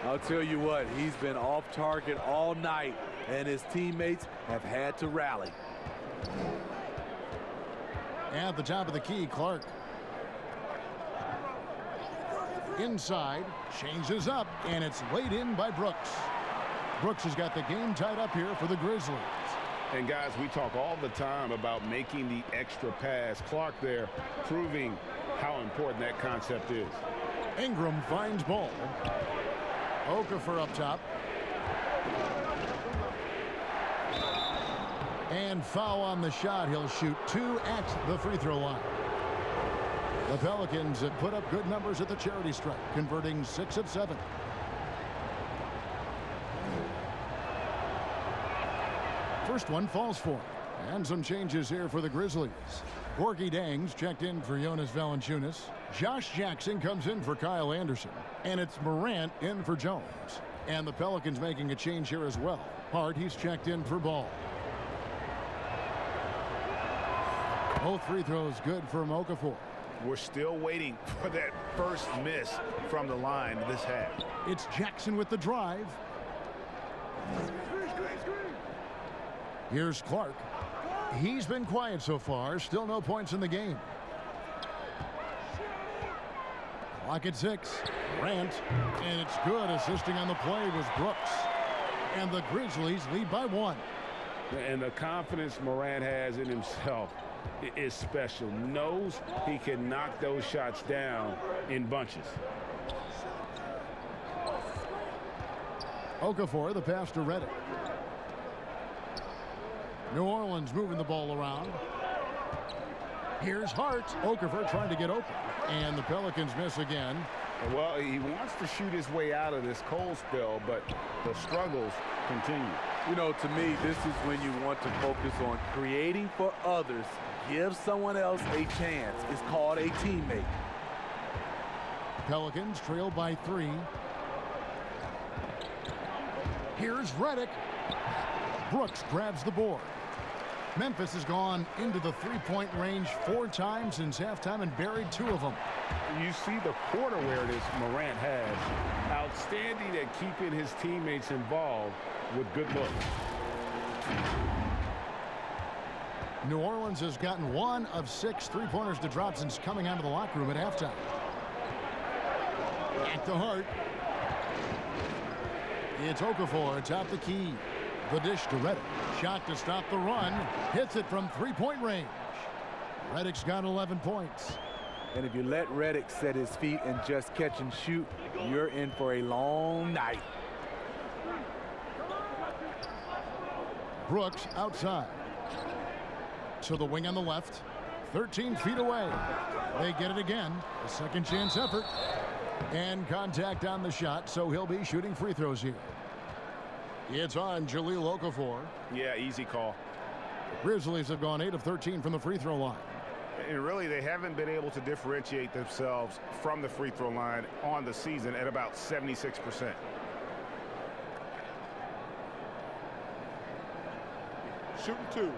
I'll tell you what, he's been off target all night, and his teammates have had to rally. At the top of the key, Clark. Inside, changes up, and it's laid in by Brooks. Brooks has got the game tied up here for the Grizzlies. And guys, we talk all the time about making the extra pass. Clark there proving how important that concept is. Ingram finds Ball. Okafor up top. And foul on the shot. He'll shoot 2 at the free throw line. The Pelicans have put up good numbers at the charity stripe, converting 6 of 7. First one falls for him. And some changes here for the Grizzlies. Gorgie Dangs checked in for Jonas Valanciunas. Josh Jackson comes in for Kyle Anderson. And it's Morant in for Jones. And the Pelicans making a change here as well. Hart, he's checked in for Ball. Both free throws good for Okafor. We're still waiting for that first miss from the line this half. It's Jackson with the drive. Here's Clark. He's been quiet so far. Still no points in the game. Clock at 6. Grant. And it's good. Assisting on the play was Brooks. And the Grizzlies lead by 1. And the confidence Morant has in himself is special. Knows he can knock those shots down in bunches. Okafor, the pass to Reddick. New Orleans moving the ball around. Here's Hart. Okafor trying to get open. And the Pelicans miss again. Well, he wants to shoot his way out of this cold spell, but the struggles continue. You know, to me, this is when you want to focus on creating for others. Give someone else a chance. It's called a teammate. Pelicans trail by 3. Here's Redick. Brooks grabs the board. Memphis has gone into the three-point range 4 times since halftime and buried 2 of them. You see the court awareness Morant has. Outstanding at keeping his teammates involved with good looks. New Orleans has gotten 1 of 6 three-pointers to drop since coming out of the locker room at halftime. At the heart. It's Okafor atop the key. The dish to Redick. Shot to stop the run. Hits it from three-point range. Redick's got 11 points. And if you let Redick set his feet and just catch and shoot, you're in for a long night. Brooks outside. To the wing on the left. 13 feet away. They get it again. A second chance effort. And contact on the shot, so he'll be shooting free throws here. It's on Jahlil Okafor. Yeah, easy call. The Grizzlies have gone 8 of 13 from the free throw line. And really, they haven't been able to differentiate themselves from the free throw line on the season at about 76%. Shooting 2.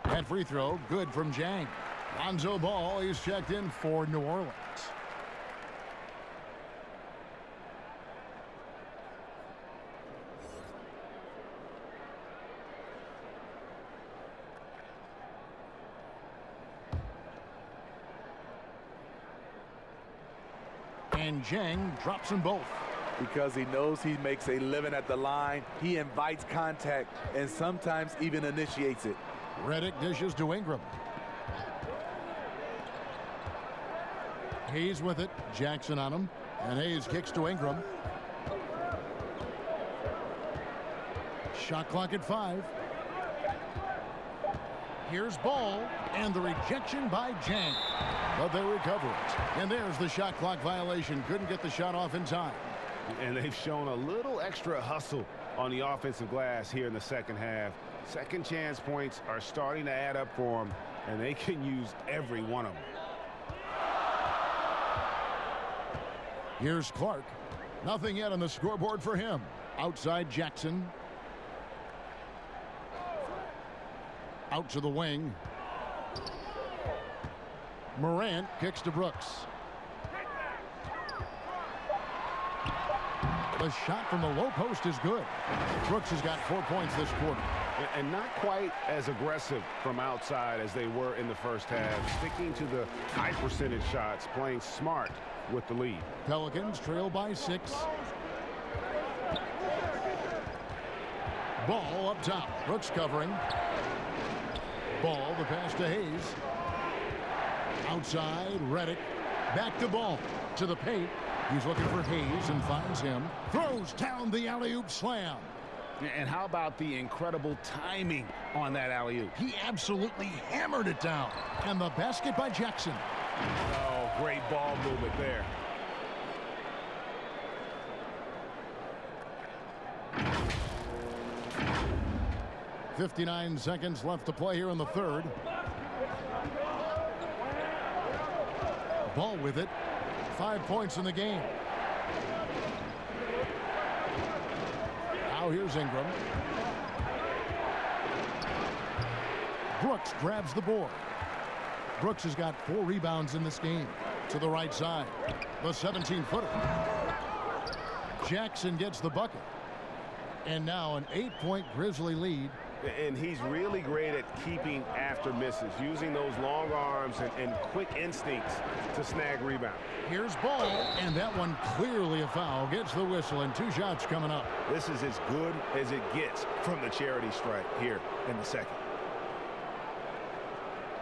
That free throw, good from Jang. Lonzo Ball is checked in for New Orleans. And Jang drops them both. Because he knows he makes a living at the line, he invites contact and sometimes even initiates it. Redick dishes to Ingram. Hayes with it. Jackson on him. And Hayes kicks to Ingram. Shot clock at 5. Here's Ball. And the rejection by Jang. But they recover it. And there's the shot clock violation. Couldn't get the shot off in time. And they've shown a little extra hustle on the offensive glass here in the second half. Second chance points are starting to add up for them, and they can use every one of them. Here's Clark. Nothing yet on the scoreboard for him. Outside Jackson. Out to the wing. Morant kicks to Brooks. The shot from the low post is good. Brooks has got 4 points this quarter. And not quite as aggressive from outside as they were in the first half. Sticking to the high percentage shots, playing smart with the lead. Pelicans trail by 6. Ball up top. Brooks covering. Ball, the pass to Hayes. Outside, Redick. Back to Ball. To the paint. He's looking for Hayes and finds him. Throws down the alley-oop slam. And how about the incredible timing on that alley-oop? He absolutely hammered it down. And the basket by Jackson. Oh, great ball movement there. .59 seconds left to play here in the third. Ball with it. 5 points in the game. Now here's Ingram. Brooks grabs the board. Brooks has got 4 rebounds in this game. To the right side. The 17-footer. Jackson gets the bucket. And now an 8-point Grizzly lead. And he's really great at keeping after misses, using those long arms and quick instincts to snag rebounds. Here's Ball, and that one clearly a foul. Gets the whistle, and 2 shots coming up. This is as good as it gets from the charity stripe here in the second.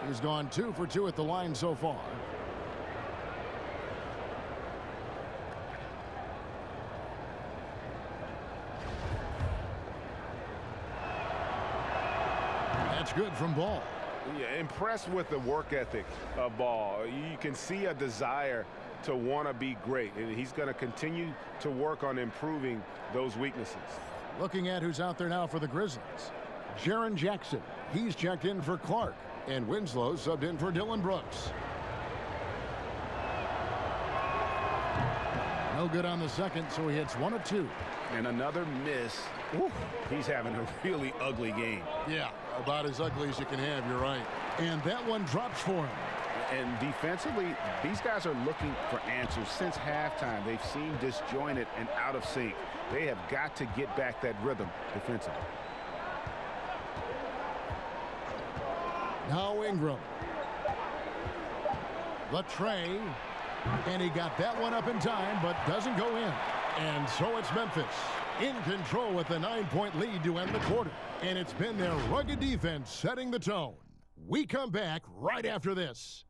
He's gone 2 for 2 at the line so far. That's good from Ball. Yeah, impressed with the work ethic of Ball. You can see a desire to want to be great, and he's going to continue to work on improving those weaknesses. Looking at who's out there now for the Grizzlies. Jaren Jackson. He's checked in for Clark. And Winslow subbed in for Dylan Brooks. No good on the second, so he hits 1 of 2. And another miss. Ooh, he's having a really ugly game. Yeah, about as ugly as you can have, you're right. And that one drops for him. And defensively, these guys are looking for answers since halftime. They've seemed disjointed and out of sync. They have got to get back that rhythm defensively. Now Ingram. The tray. And he got that one up in time, but doesn't go in. And so it's Memphis in control with a 9-point lead to end the quarter. And it's been their rugged defense setting the tone. We come back right after this.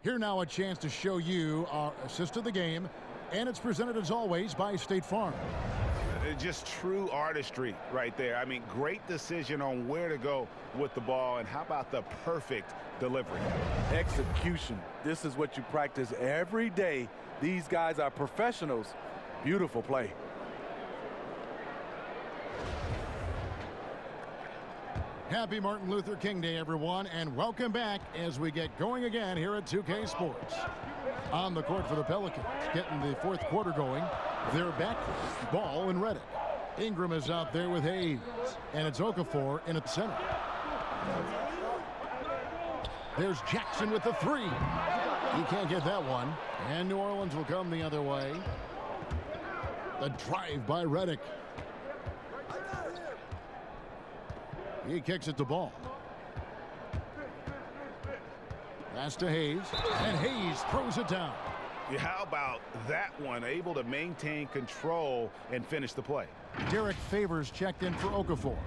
Here now a chance to show you our assist of the game, and it's presented as always by State Farm. Just true artistry right there. I mean, great decision on where to go with the ball, and how about the perfect delivery? Execution. This is what you practice every day. These guys are professionals. Beautiful play. Happy Martin Luther King Day, everyone, and welcome back as we get going again here at 2K Sports. On the court for the Pelicans, getting the fourth quarter going. They're back, Ball and Redick. Ingram is out there with Hayes, and it's Okafor in at the center. There's Jackson with the 3. He can't get that one, and New Orleans will come the other way. The drive by Redick. He kicks it to Ball. Pass to Hayes, and Hayes throws it down. Yeah, how about that one? Able to maintain control and finish the play. Derek Favors checked in for Okafor.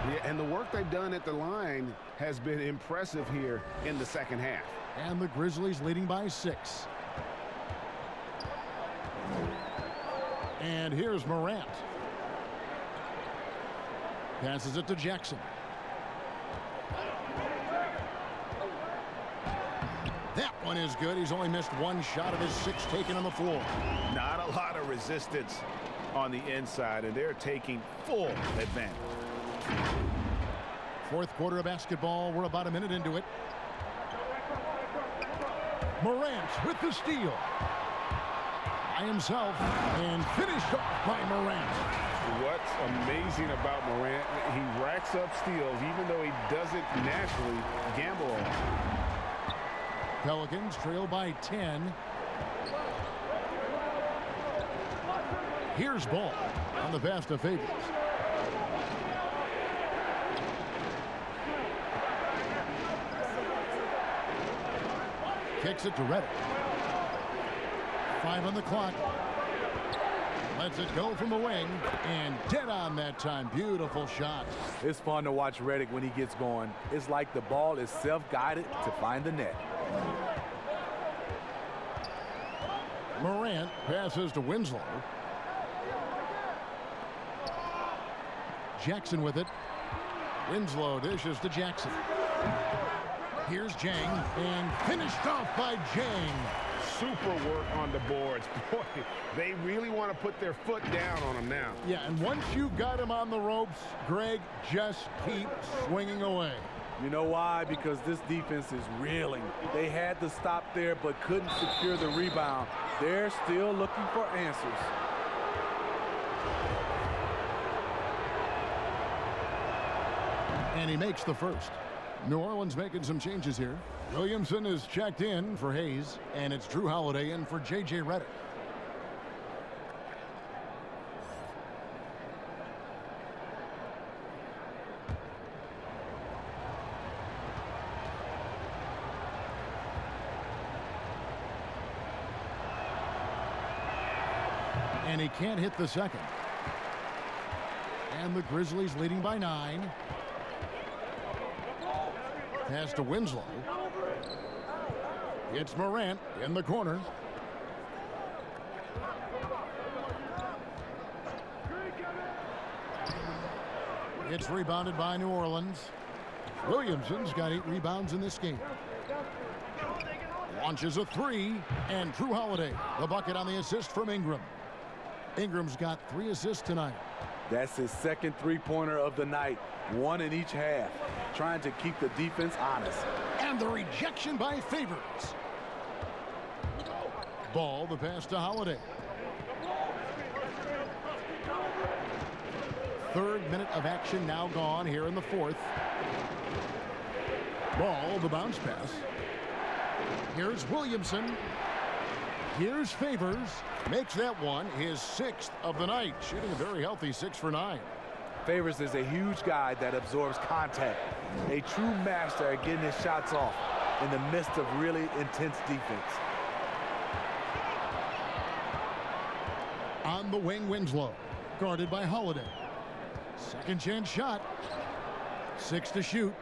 Yeah, and the work they've done at the line has been impressive here in the second half. And the Grizzlies leading by 6. And here's Morant. Passes it to Jackson. That one is good. He's only missed 1 shot of his 6 taken on the floor. Not a lot of resistance on the inside, and they're taking full advantage. Fourth quarter of basketball. We're about a minute into it. Morant with the steal. By himself and finished off by Morant. What's amazing about Morant, he racks up steals even though he doesn't naturally gamble on them. Pelicans trail by 10. Here's Ball on the pass to Favors. Kicks it to Redick. 5 on the clock. Lets it go from the wing, and dead on that time. Beautiful shot. It's fun to watch Redick when he gets going. It's like the ball is self-guided to find the net. Morant passes to Winslow. Jackson with it. Winslow dishes to Jackson. Here's Jang, and finished off by Jang. Super work on the boards. Boy, they really want to put their foot down on him now. Yeah, and once you've got him on the ropes, Greg, just keep swinging away. You know why? Because this defense is reeling. They had to stop there but couldn't secure the rebound. They're still looking for answers. And he makes the first. New Orleans making some changes here. Williamson is checked in for Hayes, and it's Drew Holiday in for J.J. Redick. And he can't hit the second. And the Grizzlies leading by 9. Pass to Winslow. It's Morant in the corner. It's rebounded by New Orleans. Williamson's got 8 rebounds in this game. Launches a 3, and Drew Holiday, the bucket on the assist from Ingram. Ingram's got 3 assists tonight. That's his second three-pointer of the night, 1 in each half, trying to keep the defense honest. And the rejection by Favors. Ball, the pass to Holiday. 3rd minute of action now gone here in the 4th. Ball, the bounce pass. Here's Williamson. Here's Favors. Makes that one his 6th of the night. Shooting a very healthy 6 for 9. Favors is a huge guy that absorbs contact. A true master at getting his shots off in the midst of really intense defense. On the wing, Winslow. Guarded by Holiday. Second chance shot. 6 to shoot.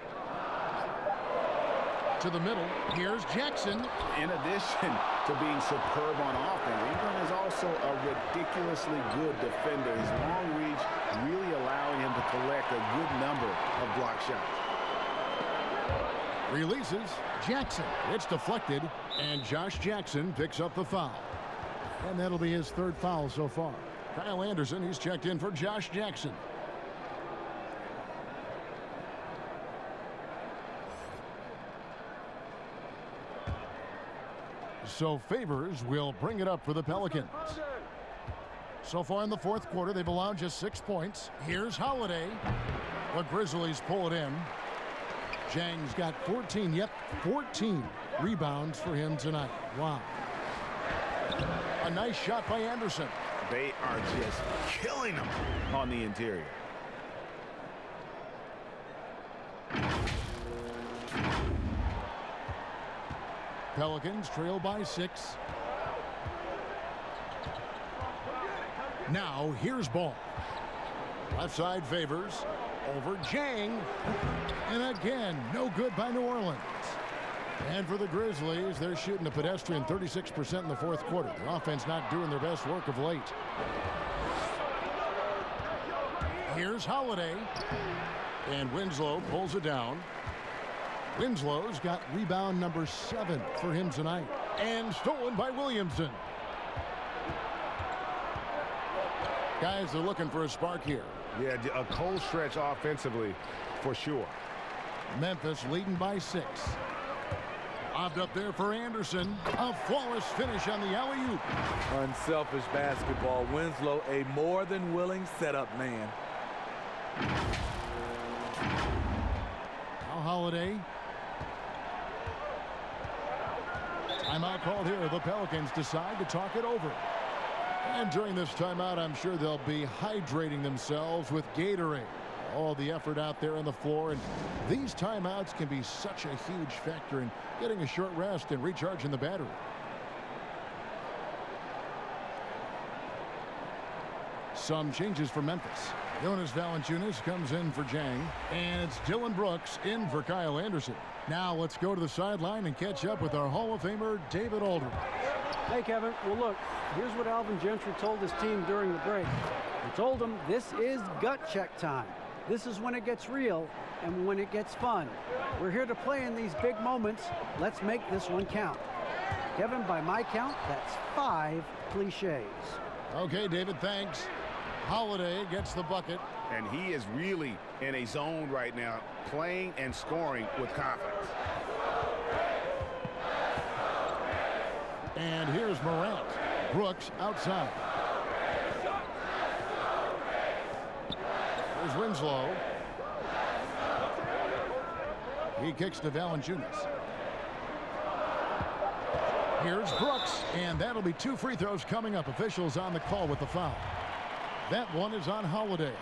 To the middle. Here's Jackson. In addition to being superb on offense, Ingram is also a ridiculously good defender. His long reach really allowing him to collect a good number of block shots. Releases Jackson. It's deflected, and Josh Jackson picks up the foul. And that'll be his 3rd foul so far. Kyle Anderson, he's checked in for Josh Jackson. So Favors will bring it up for the Pelicans. So far in the 4th quarter, they've allowed just 6 points. Here's Holiday. The Grizzlies pull it in. Jang's got 14, 14 rebounds for him tonight. Wow. A nice shot by Anderson. They are just killing them on the interior. Pelicans trail by 6. Now here's Ball. Left side Favors. Over Jang. And again, no good by New Orleans. And for the Grizzlies, they're shooting a pedestrian 36% in the 4th quarter. The offense not doing their best work of late. Here's Holiday. And Winslow pulls it down. Winslow's got rebound number 7 for him tonight. And stolen by Williamson. Guys are looking for a spark here. Yeah, a cold stretch offensively for sure. Memphis leading by 6. Lobbed up there for Anderson. A flawless finish on the alley-oop. Unselfish basketball. Winslow, a more than willing setup man. Now Holiday. Timeout called here. The Pelicans decide to talk it over. And during this timeout, I'm sure they'll be hydrating themselves with Gatorade. All the effort out there on the floor, and these timeouts can be such a huge factor in getting a short rest and recharging the battery. Some changes for Memphis. Jonas Valanciunas comes in for Jang, and it's Dylan Brooks in for Kyle Anderson. Now let's go to the sideline and catch up with our Hall of Famer, David Aldridge. Hey, Kevin. Well, look, here's what Alvin Gentry told his team during the break. He told them this is gut check time. This is when it gets real and when it gets fun. We're here to play in these big moments. Let's make this one count. Kevin, by my count, that's 5 cliches. Okay, David, thanks. Holiday gets the bucket. And he is really in a zone right now, playing and scoring with confidence. And here's Morant. Brooks outside. Here's Winslow. He kicks to Valanciunas. Here's Brooks, and that'll be 2 free throws coming up. Officials on the call with the foul. That one is on Holiday.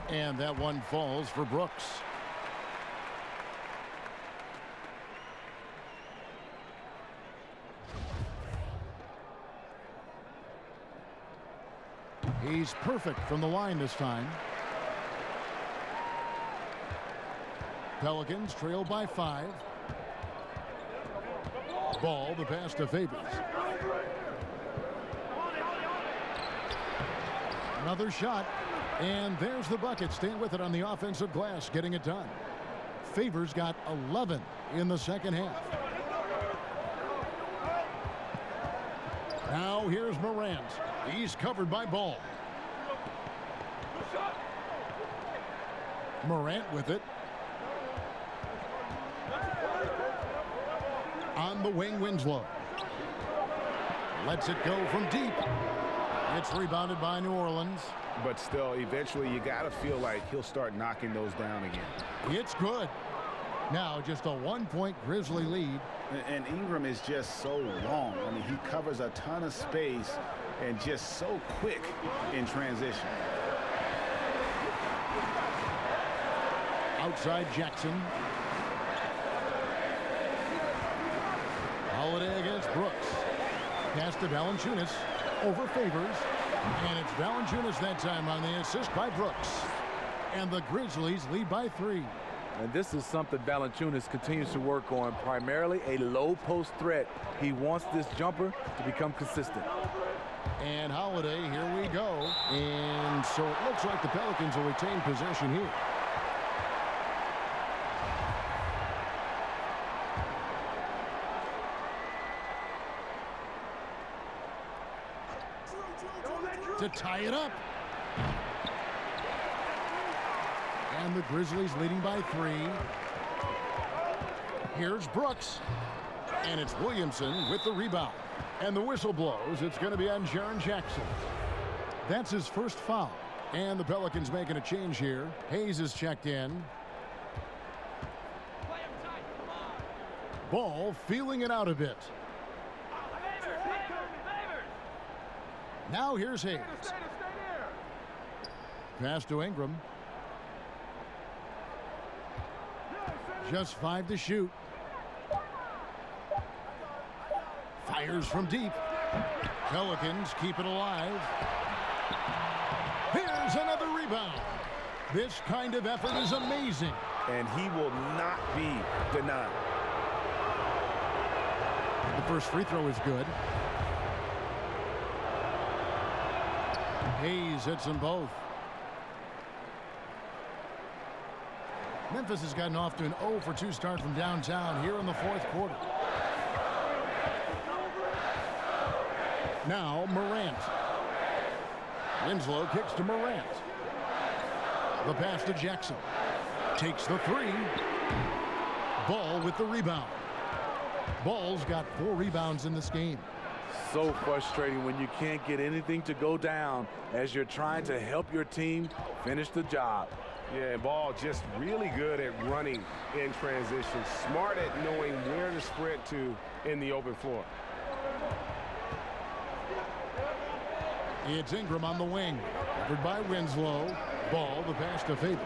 And that one falls for Brooks. He's perfect from the line this time. Pelicans trail by 5. Ball, the pass to Favors. Another shot. And there's the bucket. Staying with it on the offensive glass, getting it done. Favors got 11 in the second half. Now here's Morant. He's covered by Ball. Morant with it. On the wing, Winslow. Lets it go from deep. It's rebounded by New Orleans. But still, eventually, you got to feel like he'll start knocking those down again. It's good. Now just a 1-point Grizzly lead. And Ingram is just so long. I mean, he covers a ton of space and just so quick in transition. Outside Jackson. Holiday against Brooks. Pass to Valanciunas. Over Favors. And it's Valanciunas that time on the assist by Brooks. And the Grizzlies lead by 3. And this is something Valanciunas continues to work on, primarily a low post threat. He wants this jumper to become consistent. And Holiday, here we go. And so it looks like the Pelicans will retain possession here. To tie it up. And the Grizzlies leading by 3. Here's Brooks. And it's Williamson with the rebound. And the whistle blows. It's going to be on Jaren Jackson. That's his first foul. And the Pelicans making a change here. Hayes is checked in. Ball feeling it out a bit. Now here's Hayes. Pass to Ingram. Just 5 to shoot. Fires from deep. Pelicans keep it alive. Here's another rebound. This kind of effort is amazing. And he will not be denied. The first free throw is good. Hayes hits them both. Memphis has gotten off to an 0 for 2 start from downtown here in the 4th quarter. Now Morant. Winslow kicks to Morant. The pass to Jackson. Takes the 3. Ball with the rebound. Ball's got 4 rebounds in this game. So frustrating when you can't get anything to go down as you're trying to help your team finish the job. Yeah, and Ball just really good at running in transition. Smart at knowing where to sprint to in the open floor. It's Ingram on the wing. Covered by Winslow. Ball, the pass to Favors.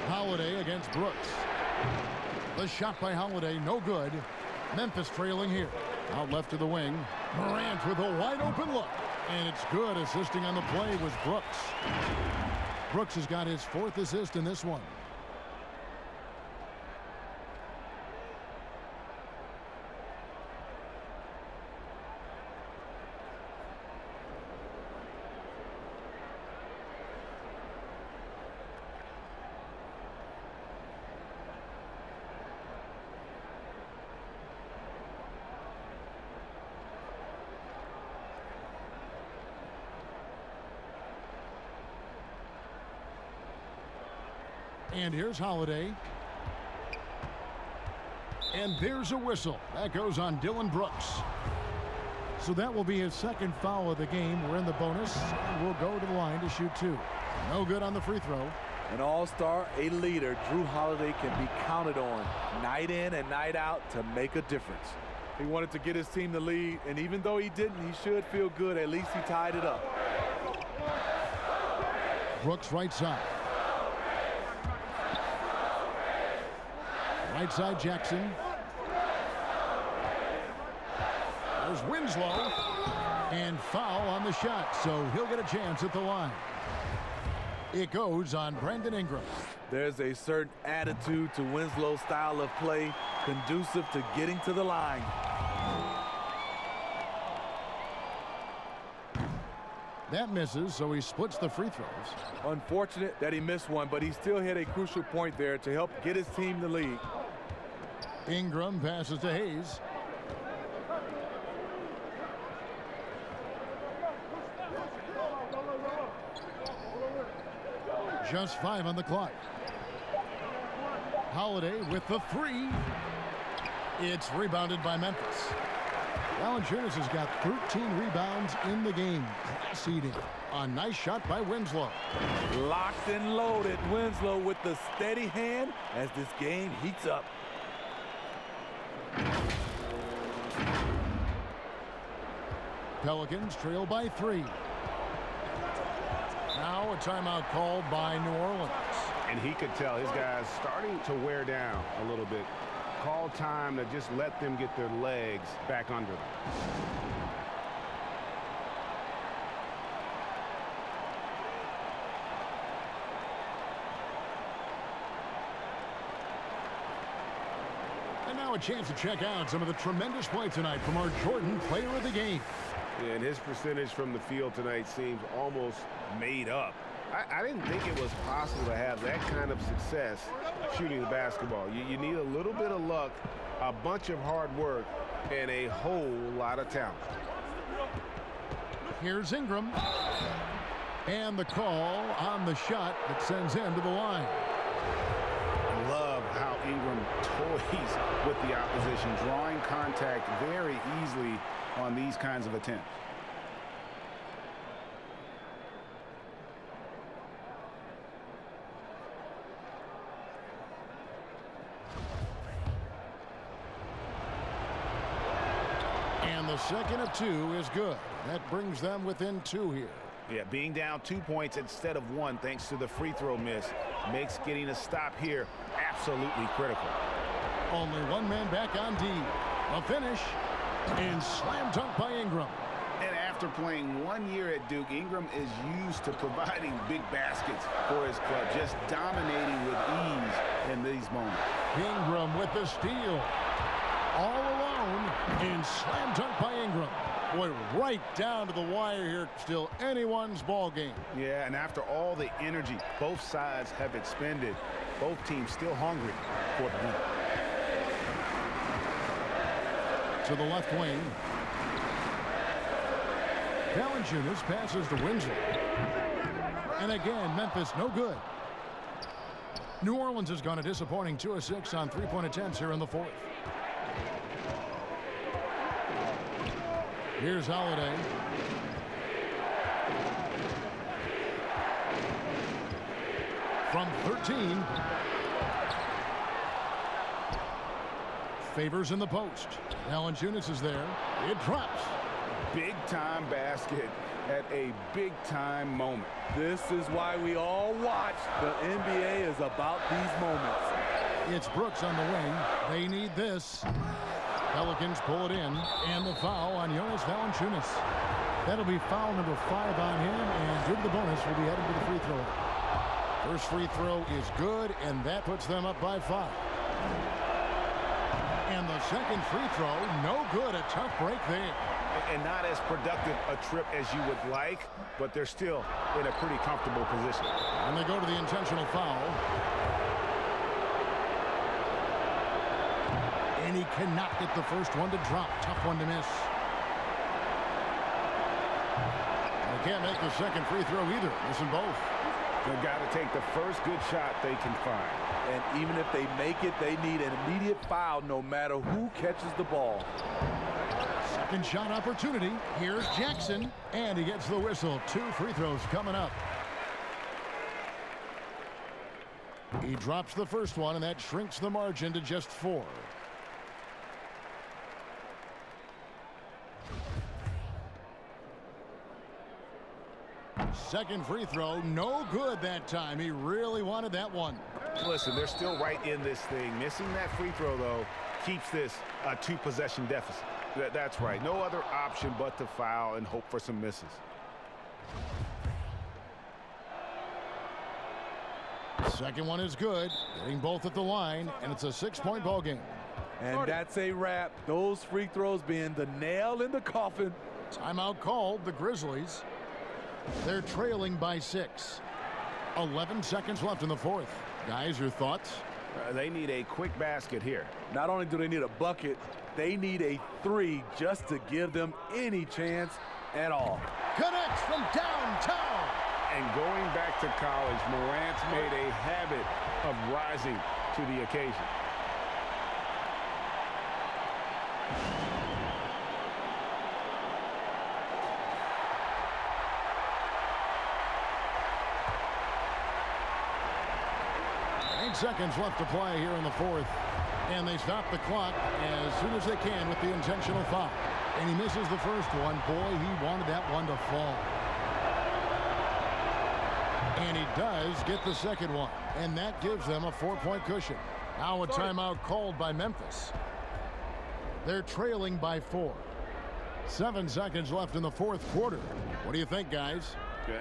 Holiday against Brooks. The shot by Holiday, no good. Memphis trailing here. Out left to the wing. Morant with a wide open look. And it's good. Assisting on the play was Brooks. Brooks has got his 4th assist in this one. And here's Holiday. And there's a whistle. That goes on Dylan Brooks. So that will be his second foul of the game. We're in the bonus, and we'll go to the line to shoot 2. No good on the free throw. An all-star, a leader, Drew Holiday can be counted on night in and night out to make a difference. He wanted to get his team the lead, and even though he didn't, he should feel good. At least he tied it up. Brooks right side. Right side Jackson. There's Winslow. And foul on the shot, so he'll get a chance at the line. It goes on Brandon Ingram. There's a certain attitude to Winslow's style of play, conducive to getting to the line. That misses, so he splits the free throws. Unfortunate that he missed one, but he still hit a crucial point there to help get his team the lead. Ingram passes to Hayes. Just 5 on the clock. Holiday with the 3. It's rebounded by Memphis. Valanciunas has got 13 rebounds in the game. Class eating. A nice shot by Winslow. Locked and loaded. Winslow with the steady hand as this game heats up. Pelicans trail by 3. Now a timeout called by New Orleans. And he could tell his guys starting to wear down a little bit. Call time to just let them get their legs back under them. And now a chance to check out some of the tremendous play tonight from our Jordan player of the game. Yeah, and his percentage from the field tonight seems almost made up. I didn't think it was possible to have that kind of success shooting the basketball. You need a little bit of luck, a bunch of hard work, and a whole lot of talent. Here's Ingram. And the call on the shot that sends him to the line. Love how Ingram toys with the opposition, drawing contact very easily on these kinds of attempts. And the second of 2 is good. That brings them within 2 here. Yeah, being down 2 points instead of 1 thanks to the free throw miss makes getting a stop here absolutely critical. Only one man back on D. A finish. And slam dunk by Ingram. And after playing 1 year at Duke, Ingram is used to providing big baskets for his club, just dominating with ease in these moments. Ingram with the steal. All alone. And slam dunk by Ingram. Boy, right down to the wire here. Still anyone's ball game. Yeah, and after all the energy both sides have expended, both teams still hungry for the win. To the left wing. Valanciunas passes to Winslow. And again, Memphis no good. New Orleans has gone a disappointing 2 of 6 on 3-point attempts here in the 4th. Here's Holiday. From 13. Favors in the post. Valanciunas is there. It drops. Big-time basket at a big-time moment. This is why we all watch. The NBA is about these moments. It's Brooks on the wing. They need this. Pelicans pull it in. And the foul on Jonas Valanciunas. That'll be foul number 5 on him. And due to the bonus, will be headed to the free throw. First free throw is good, and that puts them up by 5. And the second free throw, no good. A tough break there. And not as productive a trip as you would like, but they're still in a pretty comfortable position. And they go to the intentional foul. And he cannot get the first one to drop. Tough one to miss. And he can't make the second free throw either. Missing both. They've got to take the first good shot they can find. And even if they make it, they need an immediate foul no matter who catches the ball. Second shot opportunity. Here's Jackson, and he gets the whistle. 2 free throws coming up. He drops the first one, and that shrinks the margin to just 4. Second free throw, no good that time. He really wanted that one. Listen, they're still right in this thing. Missing that free throw, though, keeps this a 2-possession deficit. That's right. No other option but to foul and hope for some misses. Second one is good. Getting both at the line, and it's a 6-point ball game. And that's a wrap. Those free throws being the nail in the coffin. Timeout called, the Grizzlies. They're trailing by 6. 11 seconds left in the fourth. Guys, your thoughts? They need a quick basket here. Not only do they need a bucket, they need a 3 just to give them any chance at all. Connects from downtown. And going back to college, Morant's made a habit of rising to the occasion. Seconds left to play here in the fourth, and they stop the clock as soon as they can with the intentional foul, and he misses the first one. Boy, he wanted that one to fall, and he does get the second one, and that gives them a 4-point cushion. Now a timeout called by Memphis. They're trailing by 4. 7 seconds left in the fourth quarter. What do you think, guys?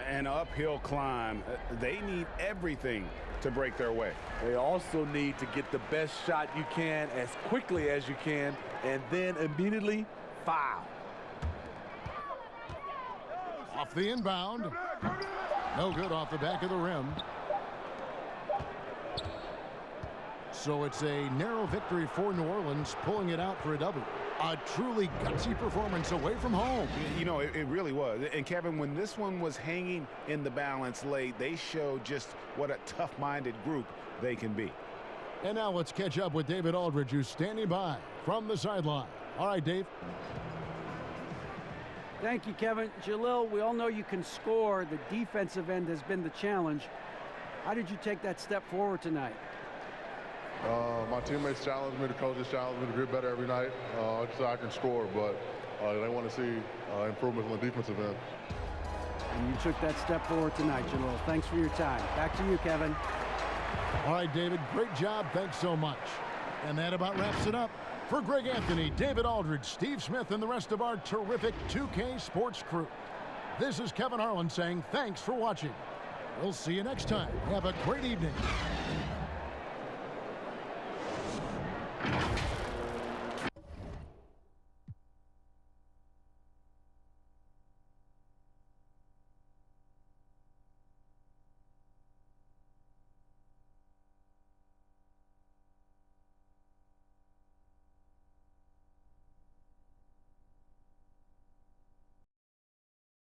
An uphill climb. They need everything to break their way. They also need to get the best shot you can as quickly as you can, and then immediately foul. Off the inbound. No good off the back of the rim. So it's a narrow victory for New Orleans, pulling it out for a double. A truly gutsy performance away from home. You know, it really was. And Kevin, when this one was hanging in the balance late, they showed just what a tough-minded group they can be. And now let's catch up with David Aldridge, who's standing by from the sideline. All right, Dave. Thank you, Kevin. Jalil, we all know you can score. The defensive end has been the challenge. How did you take that step forward tonight? My teammates challenged me, the coaches challenged me to get better every night so I can score, but they want to see improvements on the defensive end. And you took that step forward tonight, Jalil. Thanks for your time. Back to you, Kevin. All right, David, great job. Thanks so much. And that about wraps it up. For Greg Anthony, David Aldridge, Steve Smith, and the rest of our terrific 2K Sports crew, this is Kevin Harlan saying thanks for watching. We'll see you next time. Have a great evening.